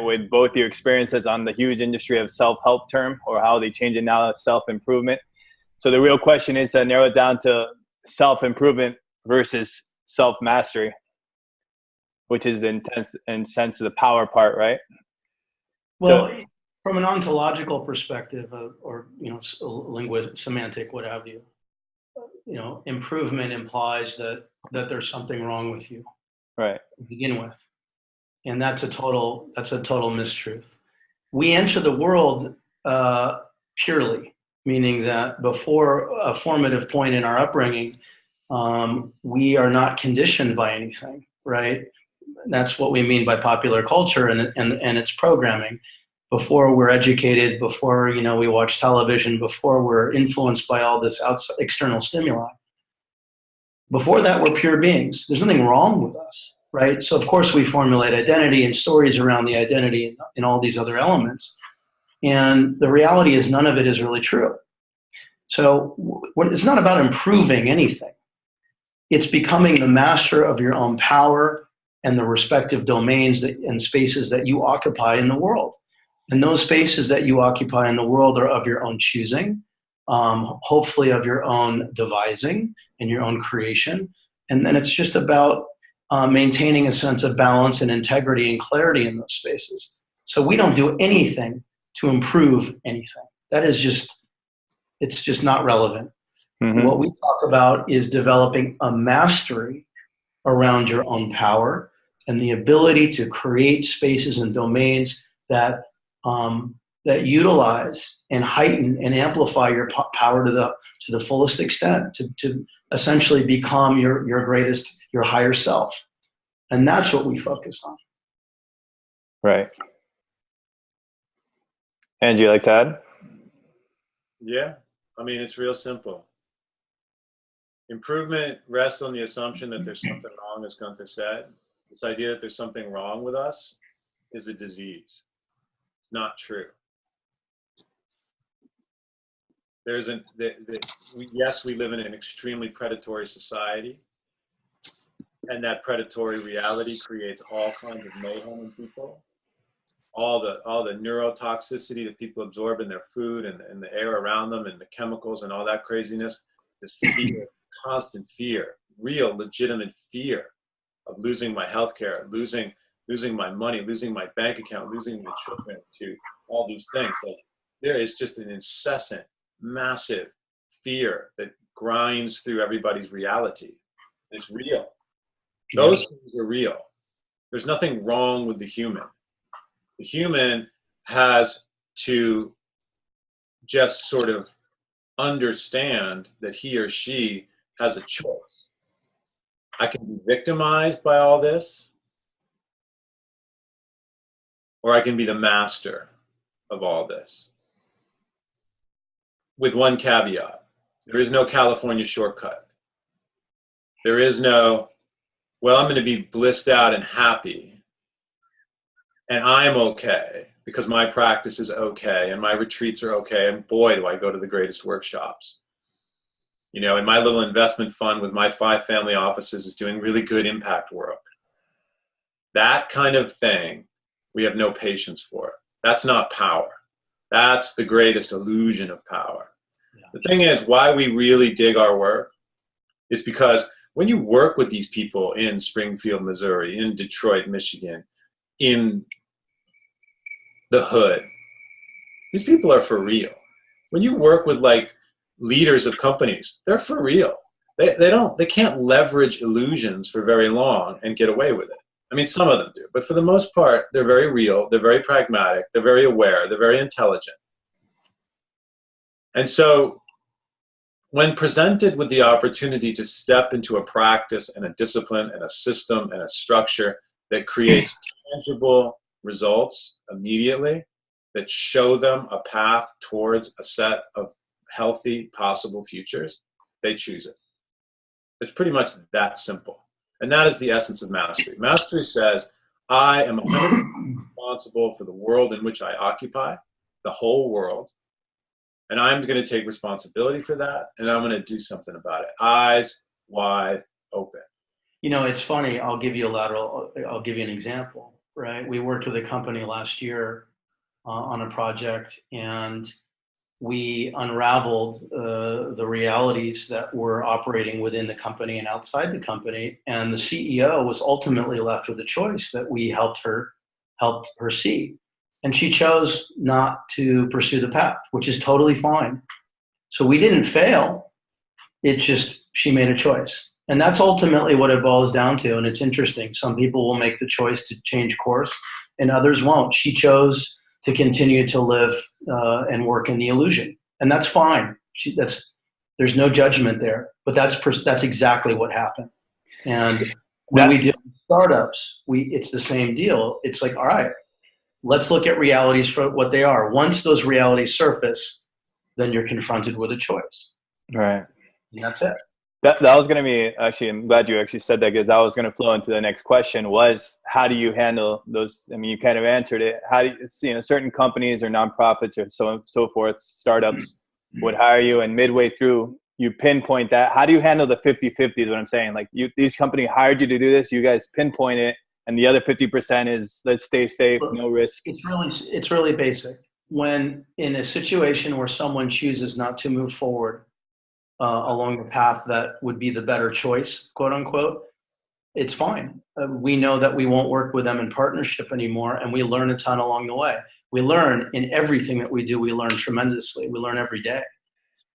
with both your experiences on the huge industry of self-help term, or how they change it now as self-improvement. So the real question is to narrow it down to self-improvement versus self-mastery, which is intense in sense of the power part, right? Well, from an ontological perspective, or linguistic, semantic, what have you, improvement implies that there's something wrong with you, right, to begin with, and that's a total mistruth. We enter the world purely, meaning that before a formative point in our upbringing, we are not conditioned by anything, right? That's what we mean by popular culture and its programming. Before we're educated, before we watch television, before we're influenced by all this external stimuli. Before that, we're pure beings. There's nothing wrong with us, right? So of course we formulate identity and stories around the identity and all these other elements. And the reality is none of it is really true. So it's not about improving anything. It's becoming the master of your own power and the respective domains and spaces that you occupy in the world. And those spaces that you occupy in the world are of your own choosing, hopefully of your own devising and your own creation. And then it's just about maintaining a sense of balance and integrity and clarity in those spaces. So we don't do anything to improve anything. It's just not relevant. Mm-hmm. What we talk about is developing a mastery around your own power and the ability to create spaces and domains that utilize and heighten and amplify your power to the fullest extent, to essentially become your higher self. And that's what we focus on. Right. And you like to add? Yeah. I mean, it's real simple. Improvement rests on the assumption that there's something wrong, as Gunther said. This idea that there's something wrong with us is a disease. It's not true. Yes, we live in an extremely predatory society, and that predatory reality creates all kinds of mayhem in people. All the neurotoxicity that people absorb in their food and the air around them and the chemicals and all that craziness, this fear, constant fear, real legitimate fear of losing my healthcare, losing my money, losing my bank account, losing my children, to all these things. Like, there is just an incessant, massive fear that grinds through everybody's reality. It's real. Those things are real. There's nothing wrong with the human. The human has to just sort of understand that he or she has a choice. I can be victimized by all this, or I can be the master of all this. With one caveat: there is no California shortcut. There is no, well, I'm going to be blissed out and happy, and I'm okay because my practice is okay and my retreats are okay, and boy, do I go to the greatest workshops. And my little investment fund with my 5 family offices is doing really good impact work. That kind of thing, we have no patience for. That's not power. That's the greatest illusion of power. Yeah. The thing is, why we really dig our work is because when you work with these people in Springfield, Missouri, in Detroit, Michigan, in the hood, these people are for real. When you work with leaders of companies, they're for real. They can't leverage illusions for very long and get away with it. I mean, some of them do, but for the most part, they're very real, they're very pragmatic, they're very aware, they're very intelligent. And so when presented with the opportunity to step into a practice and a discipline and a system and a structure that creates tangible results immediately, that show them a path towards a set of healthy possible futures, they choose it. It's pretty much that simple. And that is the essence of mastery. Mastery says, I am 100% responsible for the world in which I occupy, the whole world, and I'm going to take responsibility for that, and I'm going to do something about it. Eyes wide open. You know, it's funny. I'll give you an example, right? We worked with a company last year on a project, and we unraveled the realities that were operating within the company and outside the company. And the CEO was ultimately left with a choice that we helped her see. And she chose not to pursue the path, which is totally fine. So we didn't fail. It just, she made a choice. And that's ultimately what it boils down to. And it's interesting. Some people will make the choice to change course and others won't. She chose to continue to live and work in the illusion. And that's fine. There's no judgment there, but that's exactly what happened. And when we deal with startups, it's the same deal. It's like, all right, let's look at realities for what they are. Once those realities surface, then you're confronted with a choice. Right. And that's it. That was going to be, actually, I'm glad you actually said that, because that was going to flow into the next question, was how do you handle those? I mean, you kind of answered it. How do you, certain companies or nonprofits or so forth, startups would hire you, and midway through you pinpoint that. How do you handle the 50-50 is what I'm saying. Like, these companies hired you to do this, you guys pinpoint it, and the other 50% is let's stay safe, no risk. It's really basic. When in a situation where someone chooses not to move forward along the path that would be the better choice, quote unquote, it's fine. We know that we won't work with them in partnership anymore, and we learn a ton along the way. We learn in everything that we do. We learn tremendously. We learn every day.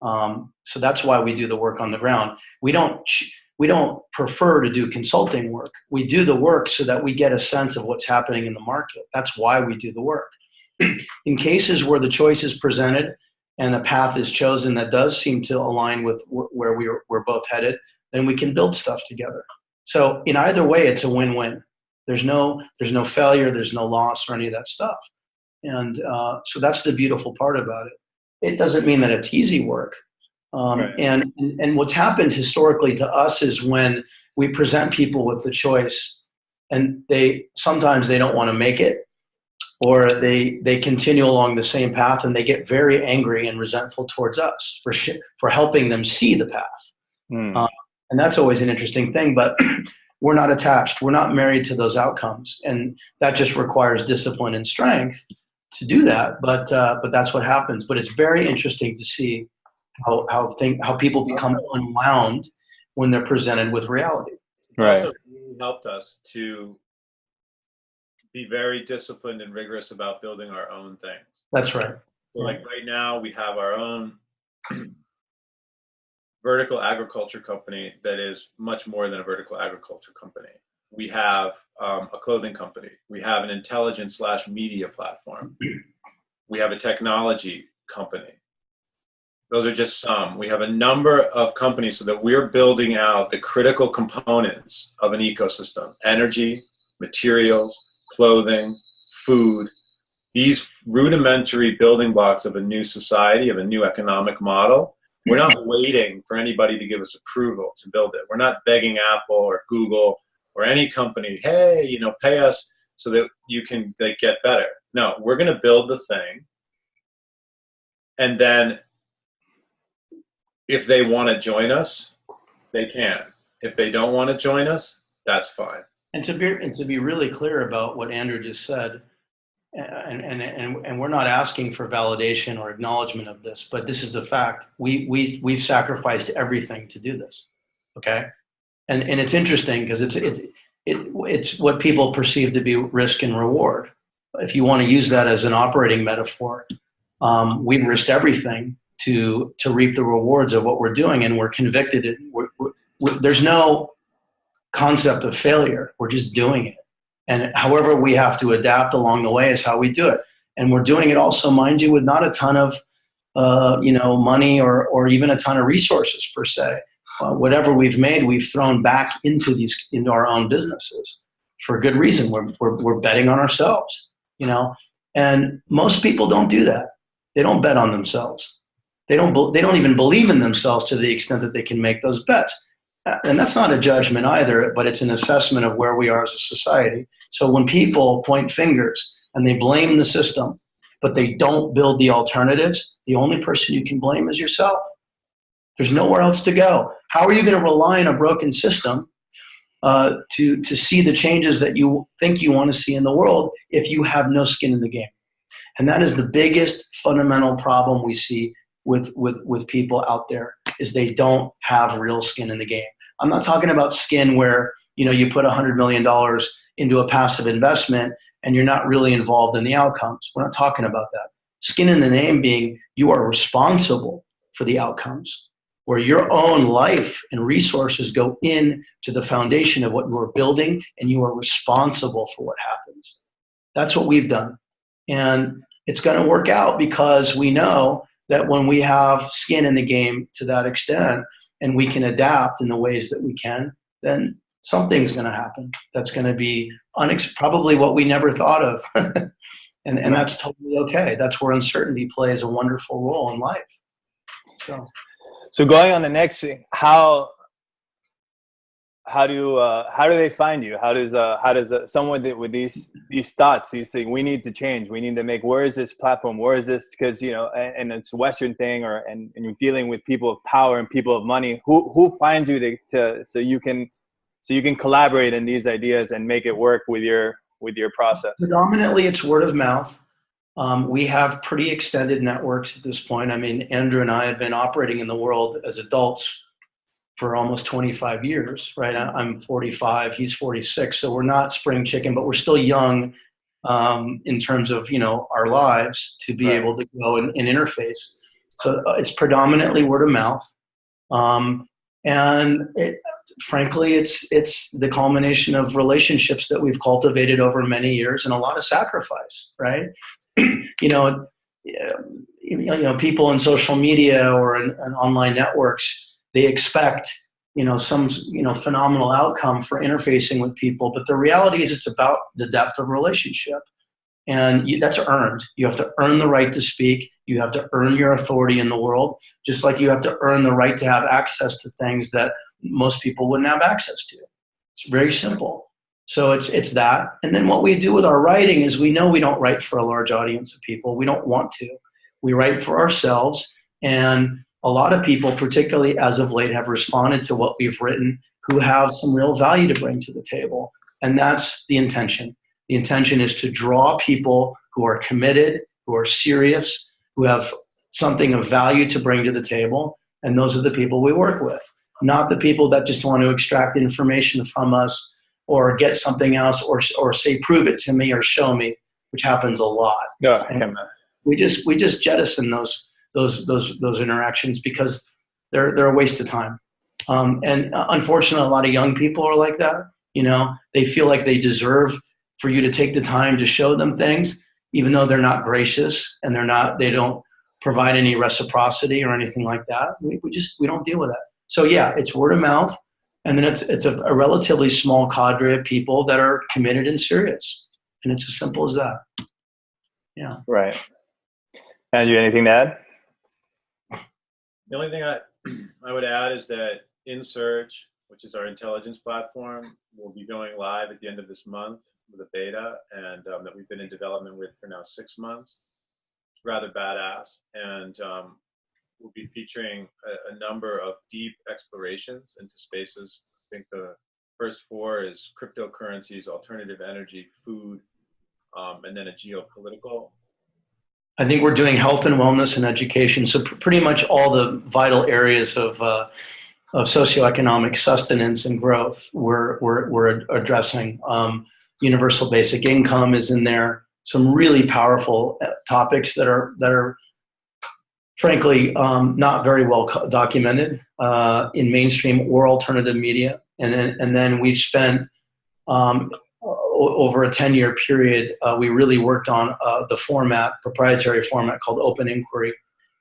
So that's why we do the work on the ground. We don't prefer to do consulting work. We do the work so that we get a sense of what's happening in the market. That's why we do the work. In cases where the choice is presented and a path is chosen that does seem to align with where we're both headed, then we can build stuff together. So in either way, it's a win-win. There's no failure, there's no loss or any of that stuff. And so that's the beautiful part about it. It doesn't mean that it's easy work. Right. And what's happened historically to us is when we present people with the choice, and sometimes they don't want to make it, or they continue along the same path, and they get very angry and resentful towards us for helping them see the path. And that's always an interesting thing, but we're not attached. We're not married to those outcomes. And that just requires discipline and strength to do that. But that's what happens. But it's very interesting to see how people become unwound when they're presented with reality. Right. Also really helped us to be very disciplined and rigorous about building our own things. That's right. So like right now, we have our own vertical agriculture company that is much more than a vertical agriculture company. We have a clothing company. We have an intelligence/media platform. We have a technology company. Those are just some. We have a number of companies so that we're building out the critical components of an ecosystem: energy, materials, clothing, food, these rudimentary building blocks of a new society, of a new economic model. We're not waiting for anybody to give us approval to build it. We're not begging Apple or Google or any company, hey, pay us so that you can get better. No, we're going to build the thing. And then if they want to join us, they can. If they don't want to join us, that's fine. And to be really clear about what Andrew just said, and we're not asking for validation or acknowledgement of this, but this is the fact. We've sacrificed everything to do this, okay? And it's interesting because it's what people perceive to be risk and reward. If you want to use that as an operating metaphor, we've risked everything to reap the rewards of what we're doing, and we're convicted. There's no concept of failure. We're just doing it. And however we have to adapt along the way is how we do it. And we're doing it also, mind you, with not a ton of money or even a ton of resources per se. Whatever we've made, we've thrown back into our own businesses. for good reason. We're betting on ourselves, you know, and most people don't do that. They don't bet on themselves. They don't even believe in themselves to the extent that they can make those bets. And that's not a judgment either, but it's an assessment of where we are as a society. So when people point fingers and they blame the system, but they don't build the alternatives, the only person you can blame is yourself. There's nowhere else to go. How are you going to rely on a broken system to see the changes that you think you want to see in the world if you have no skin in the game? And that is the biggest fundamental problem we see with people out there, is they don't have real skin in the game. I'm not talking about skin where, you know, you put $100 million into a passive investment and you're not really involved in the outcomes. We're not talking about that. Skin in the name being you are responsible for the outcomes, where your own life and resources go in to the foundation of what you are building, and you are responsible for what happens. That's what we've done. And it's going to work out because we know that when we have skin in the game to that extent and we can adapt in the ways that we can, then something's going to happen that's going to be probably what we never thought of. and that's totally okay. That's where uncertainty plays a wonderful role in life. So going on the next thing, how do they find you? How does someone with these thoughts, these things, we need to change, we need to make, where is this platform, where is this, because, you know, and it's a Western thing, and you're dealing with people of power and people of money, who finds you so you can collaborate in these ideas and make it work with your process? Predominantly it's word of mouth. We have pretty extended networks at this point. I mean, Andrew and I have been operating in the world as adults for almost 25 years, right? I'm 45, he's 46, so we're not spring chicken, but we're still young in terms of, you know, our lives to be able to go and interface. So it's predominantly word of mouth. And frankly, it's the culmination of relationships that we've cultivated over many years and a lot of sacrifice, right? You know, people in social media or in online networks, they expect, you know, some, you know, phenomenal outcome for interfacing with people. But the reality is it's about the depth of relationship. And that's earned. You have to earn the right to speak. You have to earn your authority in the world, just like you have to earn the right to have access to things that most people wouldn't have access to. It's very simple. So it's that. And then what we do with our writing is we know we don't write for a large audience of people. We don't want to. We write for ourselves. And a lot of people, particularly as of late, have responded to what we've written who have some real value to bring to the table. And that's the intention. The intention is to draw people who are committed, who are serious, who have something of value to bring to the table. And those are the people we work with, not the people that just want to extract information from us or get something else or say, prove it to me or show me, which happens a lot. Yeah, we just jettison those interactions because they're a waste of time. And unfortunately, a lot of young people are like that. You know, they feel like they deserve for you to take the time to show them things, even though they're not gracious and they don't provide any reciprocity or anything like that. We don't deal with that. So yeah, it's word of mouth. And then it's a relatively small cadre of people that are committed and serious. And it's as simple as that. Yeah. Right. Andrew, anything to add? The only thing I would add is that InSearch, which is our intelligence platform, will be going live at the end of this month with a beta, and that we've been in development with for now 6 months. It's rather badass, and we'll be featuring a number of deep explorations into spaces. I think the first 4 is cryptocurrencies, alternative energy, food, and then a geopolitical. I think we're doing health and wellness and education. So pretty much all the vital areas of socioeconomic sustenance and growth we're addressing. Universal basic income is in there. Some really powerful topics that are frankly not very well documented in mainstream or alternative media. And then we've spent over a 10-year period, we really worked on the proprietary format called Open Inquiry,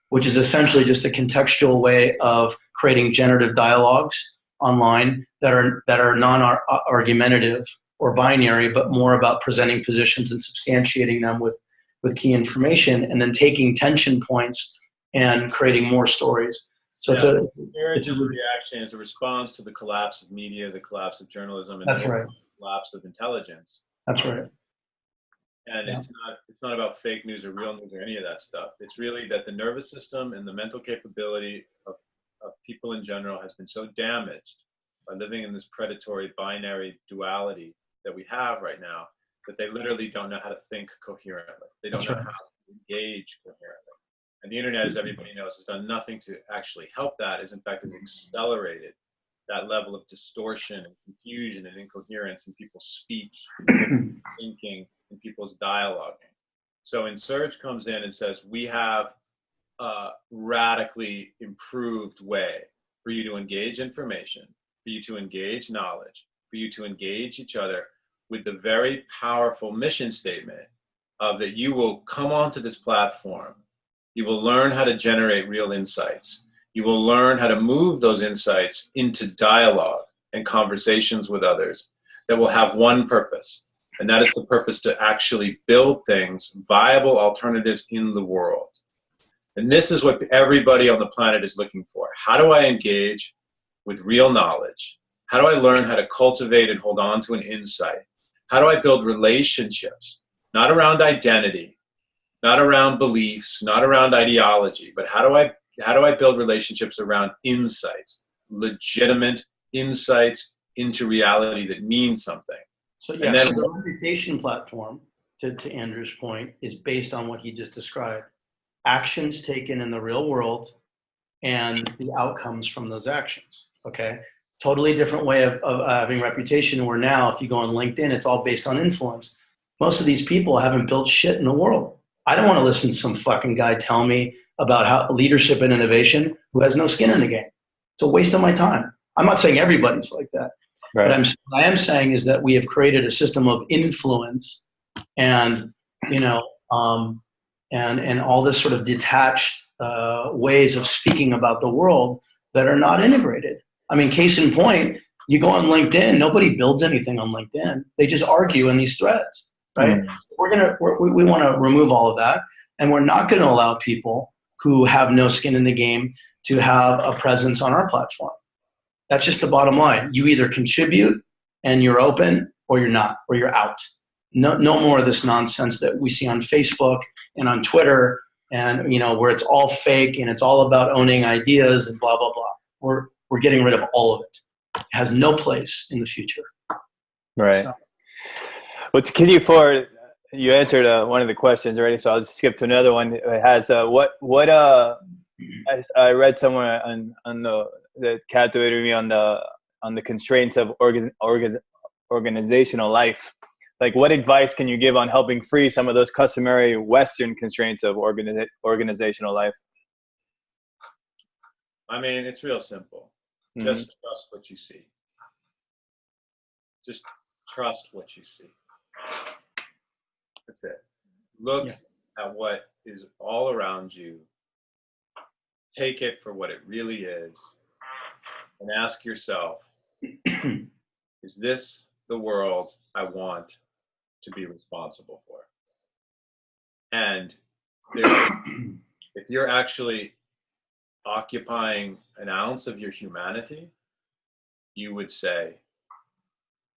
which is essentially just a contextual way of creating generative dialogues online that are non-argumentative or binary, but more about presenting positions and substantiating them with key information, and then taking tension points and creating more stories. So it's a reaction, it's a response to the collapse of media, the collapse of journalism, and that's right. the collapse of intelligence. That's right. And it's not about fake news or real news or any of that stuff. It's really that the nervous system and the mental capability of people in general has been so damaged by living in this predatory binary duality that we have right now, that they literally don't know how to think coherently. They don't know how to engage coherently. And the internet, as everybody knows, has done nothing to actually help that. In fact, it's accelerated that level of distortion and confusion and incoherence in people's speech, thinking, and people's dialoguing. So Insurge comes in and says, we have a radically improved way for you to engage information, for you to engage knowledge, for you to engage each other, with the very powerful mission statement of that you will come onto this platform, you will learn how to generate real insights, you will learn how to move those insights into dialogue and conversations with others that will have one purpose, and that is the purpose to actually build things, viable alternatives in the world. And this is what everybody on the planet is looking for. How do I engage with real knowledge? How do I learn how to cultivate and hold on to an insight? How do I build relationships, not around identity, not around beliefs, not around ideology, but how do I build relationships around insights, legitimate insights into reality that mean something? So yeah, so the reputation platform, to Andrew's point, is based on what he just described. Actions taken in the real world and the outcomes from those actions, okay? Totally different way of having reputation, where now if you go on LinkedIn, it's all based on influence. Most of these people haven't built shit in the world. I don't want to listen to some fucking guy tell me about how leadership and innovation who has no skin in the game. It's a waste of my time. I'm not saying everybody's like that. Right. But what I am saying is that we have created a system of influence and, and all this sort of detached ways of speaking about the world that are not integrated. I mean, case in point, you go on LinkedIn, nobody builds anything on LinkedIn. They just argue in these threads, right? Mm-hmm. We want to remove all of that, and we're not going to allow people who have no skin in the game to have a presence on our platform. That's just the bottom line. You either contribute and you're open, or you're not, or you're out. No more of this nonsense that we see on Facebook and on Twitter, and where it's all fake and it's all about owning ideas and blah blah blah. We're getting rid of all of it. It has no place in the future. Right. So. Well, to continue forward, you answered one of the questions already, so I'll just skip to another one. It has I read somewhere on that captivated me on the constraints of organizational life. Like, what advice can you give on helping free some of those customary Western constraints of organizational life? I mean, it's real simple. Mm-hmm. Just trust what you see. Just trust what you see. That's it. Look at what is all around you. Take it for what it really is. And ask yourself, is this the world I want to be responsible for? And if you're actually occupying an ounce of your humanity, you would say,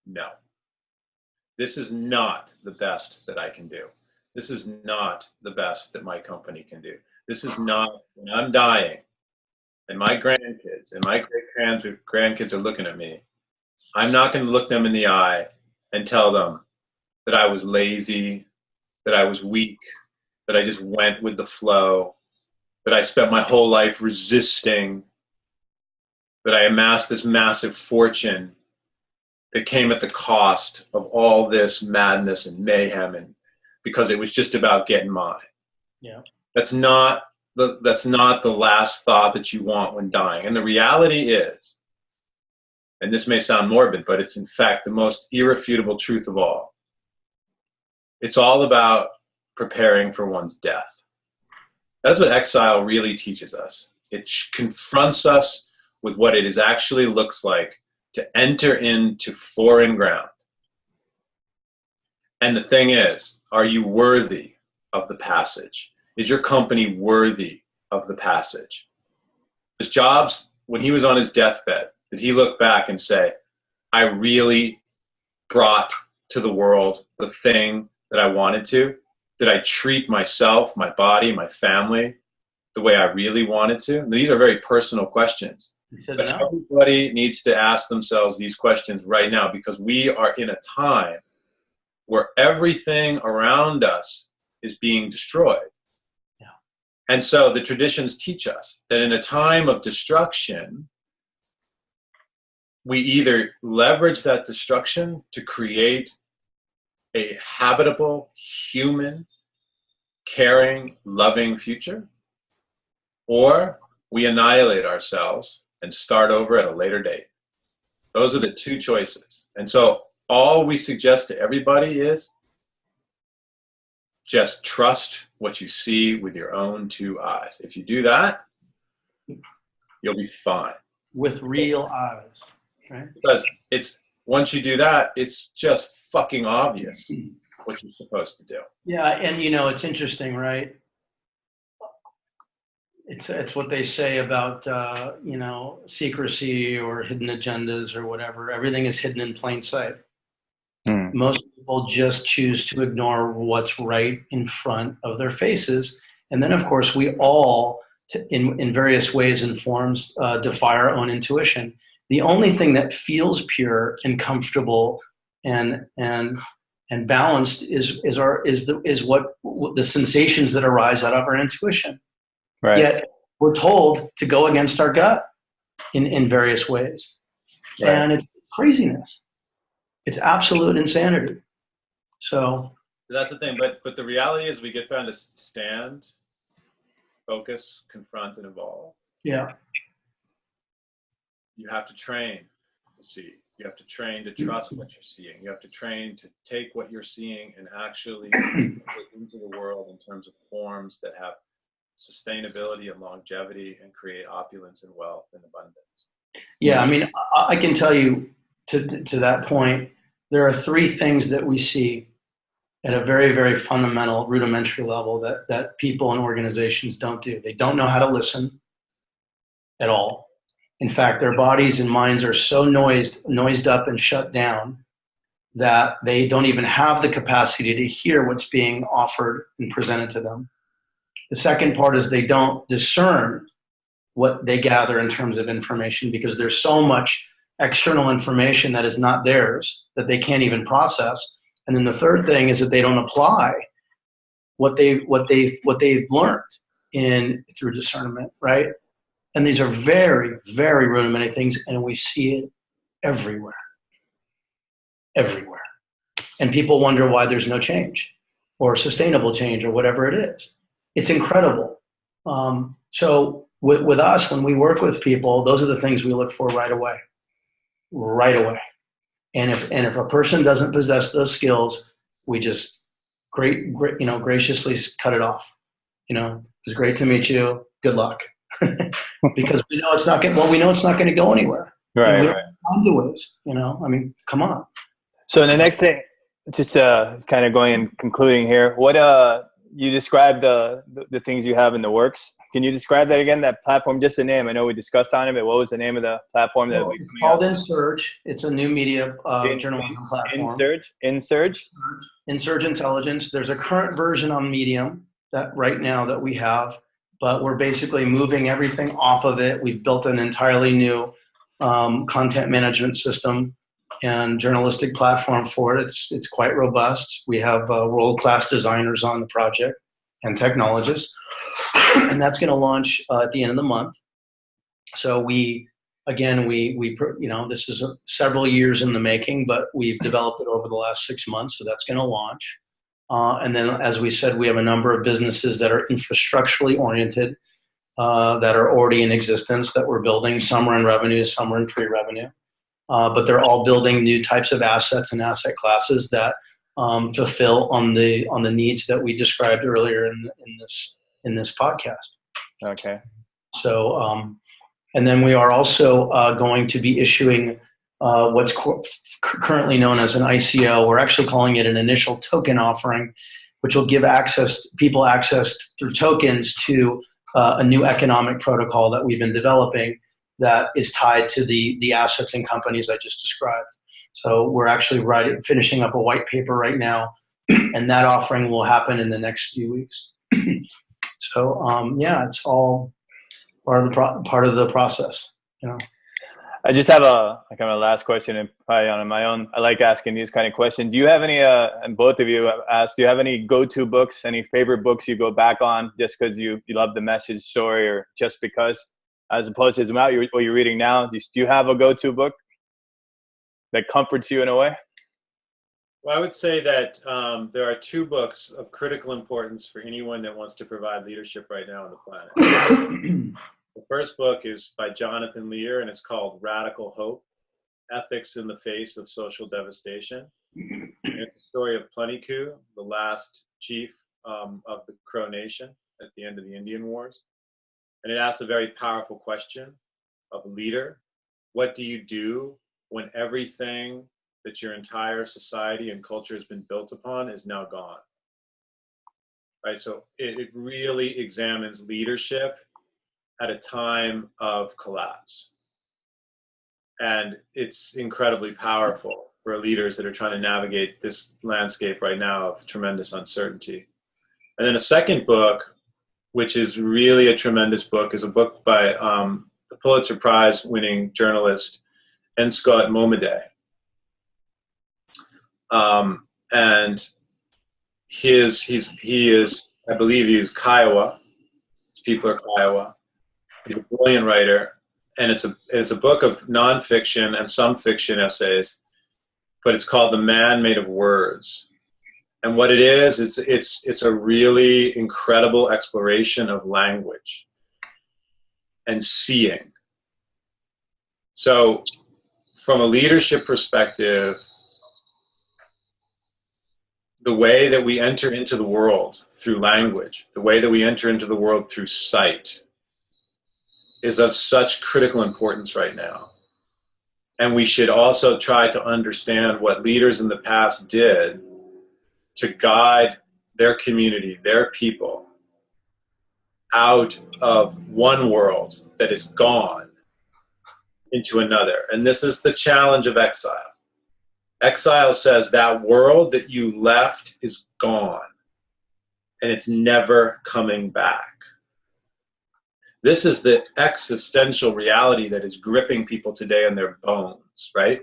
no, this is not the best that I can do. This is not the best that my company can do. This is not, when I'm dying and my grandkids and my great-grandkids are looking at me, I'm not going to look them in the eye and tell them that I was lazy, that I was weak, that I just went with the flow, that I spent my whole life resisting, that I amassed this massive fortune that came at the cost of all this madness and mayhem, and because it was just about getting mine. Yeah. That's not the last thought that you want when dying. And the reality is, and this may sound morbid, but it's in fact the most irrefutable truth of all. It's all about preparing for one's death. That's what Exile really teaches us. It confronts us with what it actually looks like to enter into foreign ground, And the thing is, are you worthy of the passage? Is your company worthy of the passage? Because Jobs, when he was on his deathbed, did he look back and say, I really brought to the world the thing that I wanted to? Did I treat myself, my body, my family the way I really wanted to? These are very personal questions. But No. everybody needs to ask themselves these questions right now, because we are in a time where everything around us is being destroyed. Yeah. And so the traditions teach us that in a time of destruction, we either leverage that destruction to create a habitable, human, caring, loving future, or we annihilate ourselves and start over at a later date. Those are the two choices. And so all we suggest to everybody is just trust what you see with your own two eyes. If you do that, you'll be fine. With real eyes, right? Because it's, once you do that, it's just fucking obvious what you're supposed to do. Yeah, and you know, it's interesting, right? It's what they say about you know, secrecy or hidden agendas or whatever. Everything is hidden in plain sight. Most people just choose to ignore what's right in front of their faces, and then of course we all, in various ways and forms, defy our own intuition. The only thing that feels pure and comfortable and balanced is what the sensations that arise out of our intuition. Right. Yet we're told to go against our gut in various ways. Right. And it's craziness. It's absolute insanity. So that's the thing. But the reality is we get found to stand, focus, confront, and evolve. Yeah. You have to train to see. You have to train to trust what you're seeing. You have to train to take what you're seeing and actually put it into the world in terms of forms that have sustainability and longevity and create opulence and wealth and abundance. Yeah, I mean, I can tell you to that point, there are three things that we see at a very, very fundamental, rudimentary level that people and organizations don't do. They don't know how to listen at all. In fact, their bodies and minds are so noised up and shut down that they don't even have the capacity to hear what's being offered and presented to them. The second part is they don't discern what they gather in terms of information, because there's so much external information that is not theirs that they can't even process. And then the third thing is that they don't apply what they've learned through discernment, right? And these are very, very rudimentary things, and we see it everywhere. Everywhere. And people wonder why there's no change or sustainable change or whatever it is. It's incredible. So with us, when we work with people, those are the things we look for right away. Right away. And if a person doesn't possess those skills, we just graciously cut it off. You know, it was great to meet you. Good luck. Because we know it's not going to go anywhere. Right. We don't have time to waste. You know, I mean, come on. So the next thing, just kind of going and concluding here, what you described the things you have in the works. Can you describe that again? That platform, just the name. I know we discussed on it, but what was the name of the platform that it's called Insurge. It's a new media journalism platform. Insurge Intelligence. There's a current version on Medium that right now that we have, but we're basically moving everything off of it. We've built an entirely new content management system and journalistic platform for it. It's quite robust. We have world-class designers on the project and technologists, and that's going to launch at the end of the month. So we this is several years in the making, but we've developed it over the last 6 months. So that's going to launch. And then, as we said, we have a number of businesses that are infrastructurally oriented, that are already in existence that we're building. Some are in revenue, some are in pre-revenue. But they're all building new types of assets and asset classes that fulfill on the needs that we described earlier in this podcast. Okay. So, and then we are also going to be issuing what's currently known as an ICO. We're actually calling it an initial token offering, which will give people access through tokens to a new economic protocol that we've been developing that is tied to the assets and companies I just described. So we're actually finishing up a white paper right now, and that offering will happen in the next few weeks. So yeah, it's all part of the process, you know. I just have a kind of last question, and probably on my own. I like asking these kind of questions. Do you have any, and both of you have asked, do you have any go-to books, any favorite books you go back on just because you love the message, story, or just because, as opposed to what you're reading now? Do you have a go-to book that comforts you in a way? Well, I would say that there are two books of critical importance for anyone that wants to provide leadership right now on the planet. The first book is by Jonathan Lear, and it's called Radical Hope: Ethics in the Face of Social Devastation. And it's a story of Plentycoo, the last chief of the Crow Nation at the end of the Indian Wars. And it asks a very powerful question of a leader. What do you do when everything that your entire society and culture has been built upon is now gone? Right, so it really examines leadership at a time of collapse. And it's incredibly powerful for leaders that are trying to navigate this landscape right now of tremendous uncertainty. And then a second book, which is really a tremendous book, is a book by the Pulitzer Prize winning journalist N. Scott Momaday. And he is, I believe he's Kiowa. His people are Kiowa. He's a brilliant writer, and it's a book of nonfiction and some fiction essays, but it's called The Man Made of Words. And what it is, it's a really incredible exploration of language and seeing. So from a leadership perspective, the way that we enter into the world through language, the way that we enter into the world through sight, is of such critical importance right now. And we should also try to understand what leaders in the past did to guide their community, their people, out of one world that is gone into another. And this is the challenge of exile. Exile says that world that you left is gone, and it's never coming back. This is the existential reality that is gripping people today in their bones, right?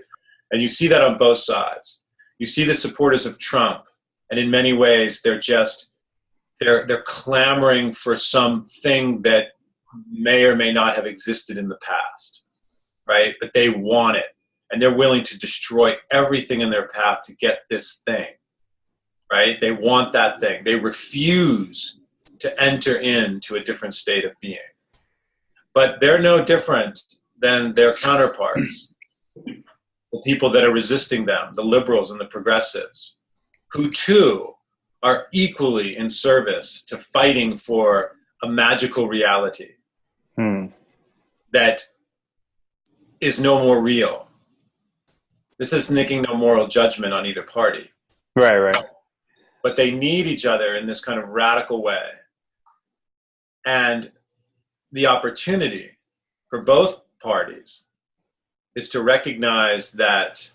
And you see that on both sides. You see the supporters of Trump, and in many ways, they're clamoring for something that may or may not have existed in the past, right? But they want it, and they're willing to destroy everything in their path to get this thing, right? They want that thing. They refuse to enter into a different state of being. But they're no different than their counterparts, the people that are resisting them, the liberals and the progressives, who too are equally in service to fighting for a magical reality that is no more real. This is making no moral judgment on either party. Right. But they need each other in this kind of radical way. And the opportunity for both parties is to recognize that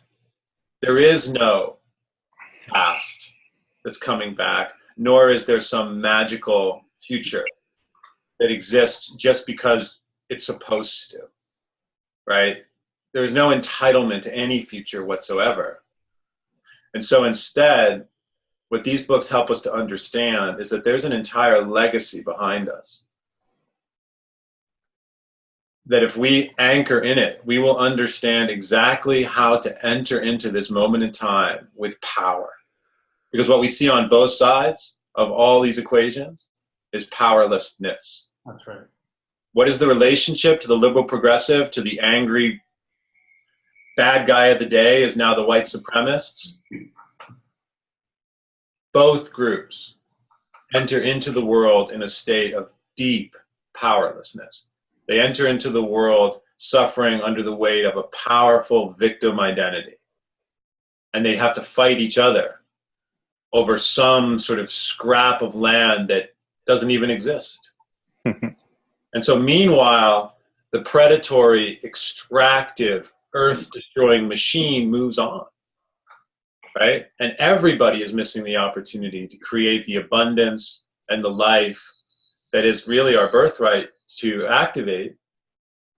there is no past that's coming back, nor is there some magical future that exists just because it's supposed to, right? There is no entitlement to any future whatsoever. And so instead, what these books help us to understand is that there's an entire legacy behind us. That if we anchor in it, we will understand exactly how to enter into this moment in time with power. Because what we see on both sides of all these equations is powerlessness. That's right. What is the relationship to the liberal progressive, to the angry bad guy of the day is now the white supremacists? Both groups enter into the world in a state of deep powerlessness. They enter into the world suffering under the weight of a powerful victim identity. And they'd have to fight each other over some sort of scrap of land that doesn't even exist. And so meanwhile, the predatory, extractive, earth-destroying machine moves on, right? And everybody is missing the opportunity to create the abundance and the life that is really our birthright to activate,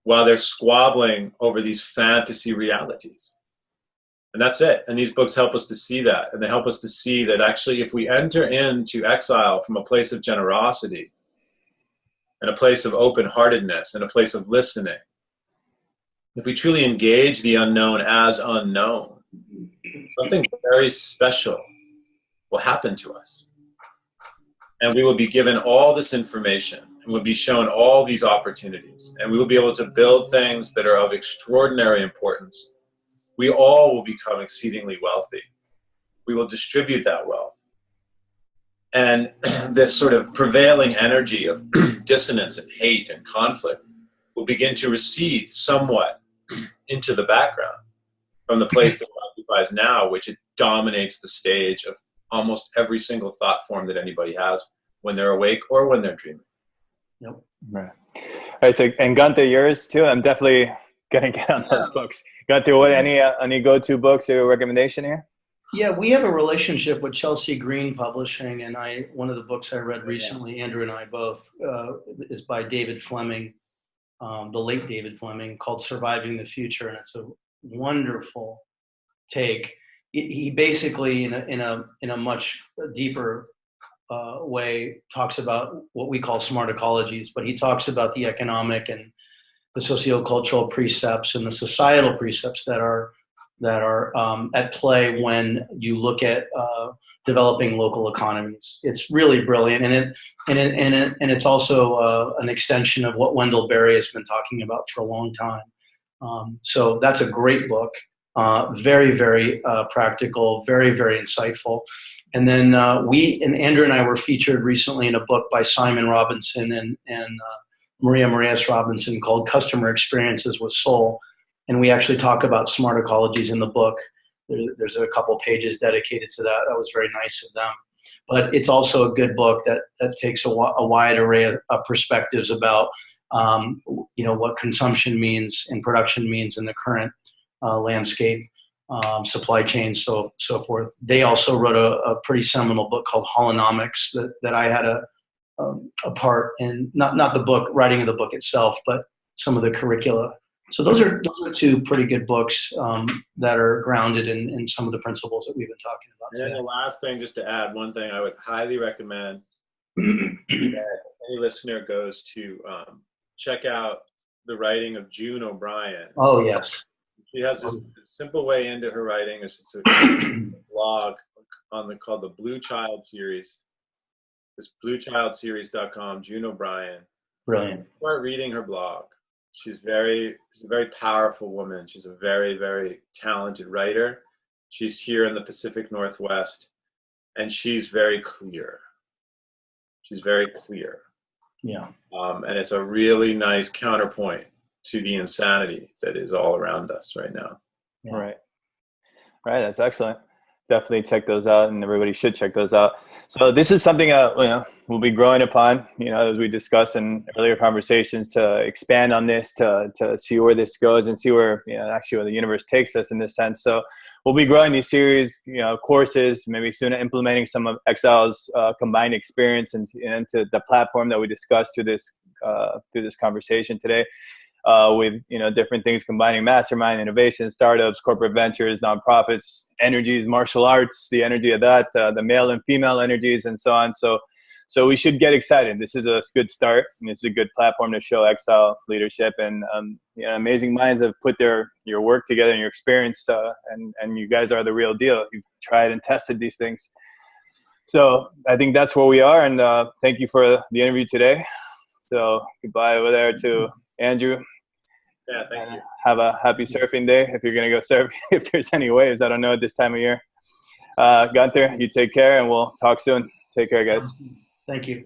while they're squabbling over these fantasy realities. And that's it. And these books help us to see that. And they help us to see that actually if we enter into exile from a place of generosity and a place of open-heartedness and a place of listening, if we truly engage the unknown as unknown, something very special will happen to us. And we will be given all this information, and we'll be shown all these opportunities, and we will be able to build things that are of extraordinary importance. We all will become exceedingly wealthy. We will distribute that wealth. And this sort of prevailing energy of dissonance and hate and conflict will begin to recede somewhat into the background from the place that it occupies now, which it dominates the stage of almost every single thought form that anybody has when they're awake or when they're dreaming. Yep. Right. All right. So, and Gunther, yours too. I'm definitely gonna get on those books. Gunther, what any go-to books or recommendation here? Yeah, we have a relationship with Chelsea Green Publishing, and one of the books I read recently, Andrew and I both, is by David Fleming, the late David Fleming, called Surviving the Future, and it's a wonderful take. He basically, in a much deeper way, talks about what we call smart ecologies, but he talks about the economic and the sociocultural precepts and the societal precepts that are at play when you look at developing local economies. It's really brilliant, and it's also an extension of what Wendell Berry has been talking about for a long time. So that's a great book, very, very practical, very, very insightful. And then Andrew and I were featured recently in a book by Simon Robinson and Maria Marias Robinson called Customer Experiences with Soul. And we actually talk about smart ecologies in the book. There's a couple pages dedicated to that. That was very nice of them. But it's also a good book that takes a wide array of perspectives about what consumption means and production means in the current landscape, supply chains, so forth. They also wrote a pretty seminal book called Holonomics that I had a part in, not the book, writing of the book itself, but some of the curricula. So those are two pretty good books that are grounded in some of the principles that we've been talking about today. And then the last thing, just to add one thing, I would highly recommend that any listener goes to check out the writing of June O'Brien. Oh, yes. She has just a simple way into her writing. It's a blog called the Blue Child Series. It's bluechildseries.com, June O'Brien. Brilliant. Start reading her blog. She's a very powerful woman. She's a very, very talented writer. She's here in the Pacific Northwest, and she's very clear. She's very clear. Yeah. And it's a really nice counterpoint to the insanity that is all around us right now. Yeah. Right. That's excellent. Definitely check those out, and everybody should check those out. So this is something we'll be growing upon, as we discussed in earlier conversations, to expand on this, to see where this goes and see where actually where the universe takes us in this sense. So we'll be growing these series, courses, maybe soon implementing some of Exile's combined experience into the platform that we discussed through this conversation today. With different things, combining mastermind, innovation, startups, corporate ventures, nonprofits, energies, martial arts, the energy of that, the male and female energies, and so on. So we should get excited. This is a good start, and it's a good platform to show Exile leadership. And amazing minds have put your work together and your experience, and you guys are the real deal. You've tried and tested these things. So I think that's where we are. And thank you for the interview today. So goodbye over there to Andrew. Yeah, thank you. Have a happy surfing day if you're going to go surf, if there's any waves. I don't know at this time of year. Gunther, you take care, and we'll talk soon. Take care, guys. Thank you.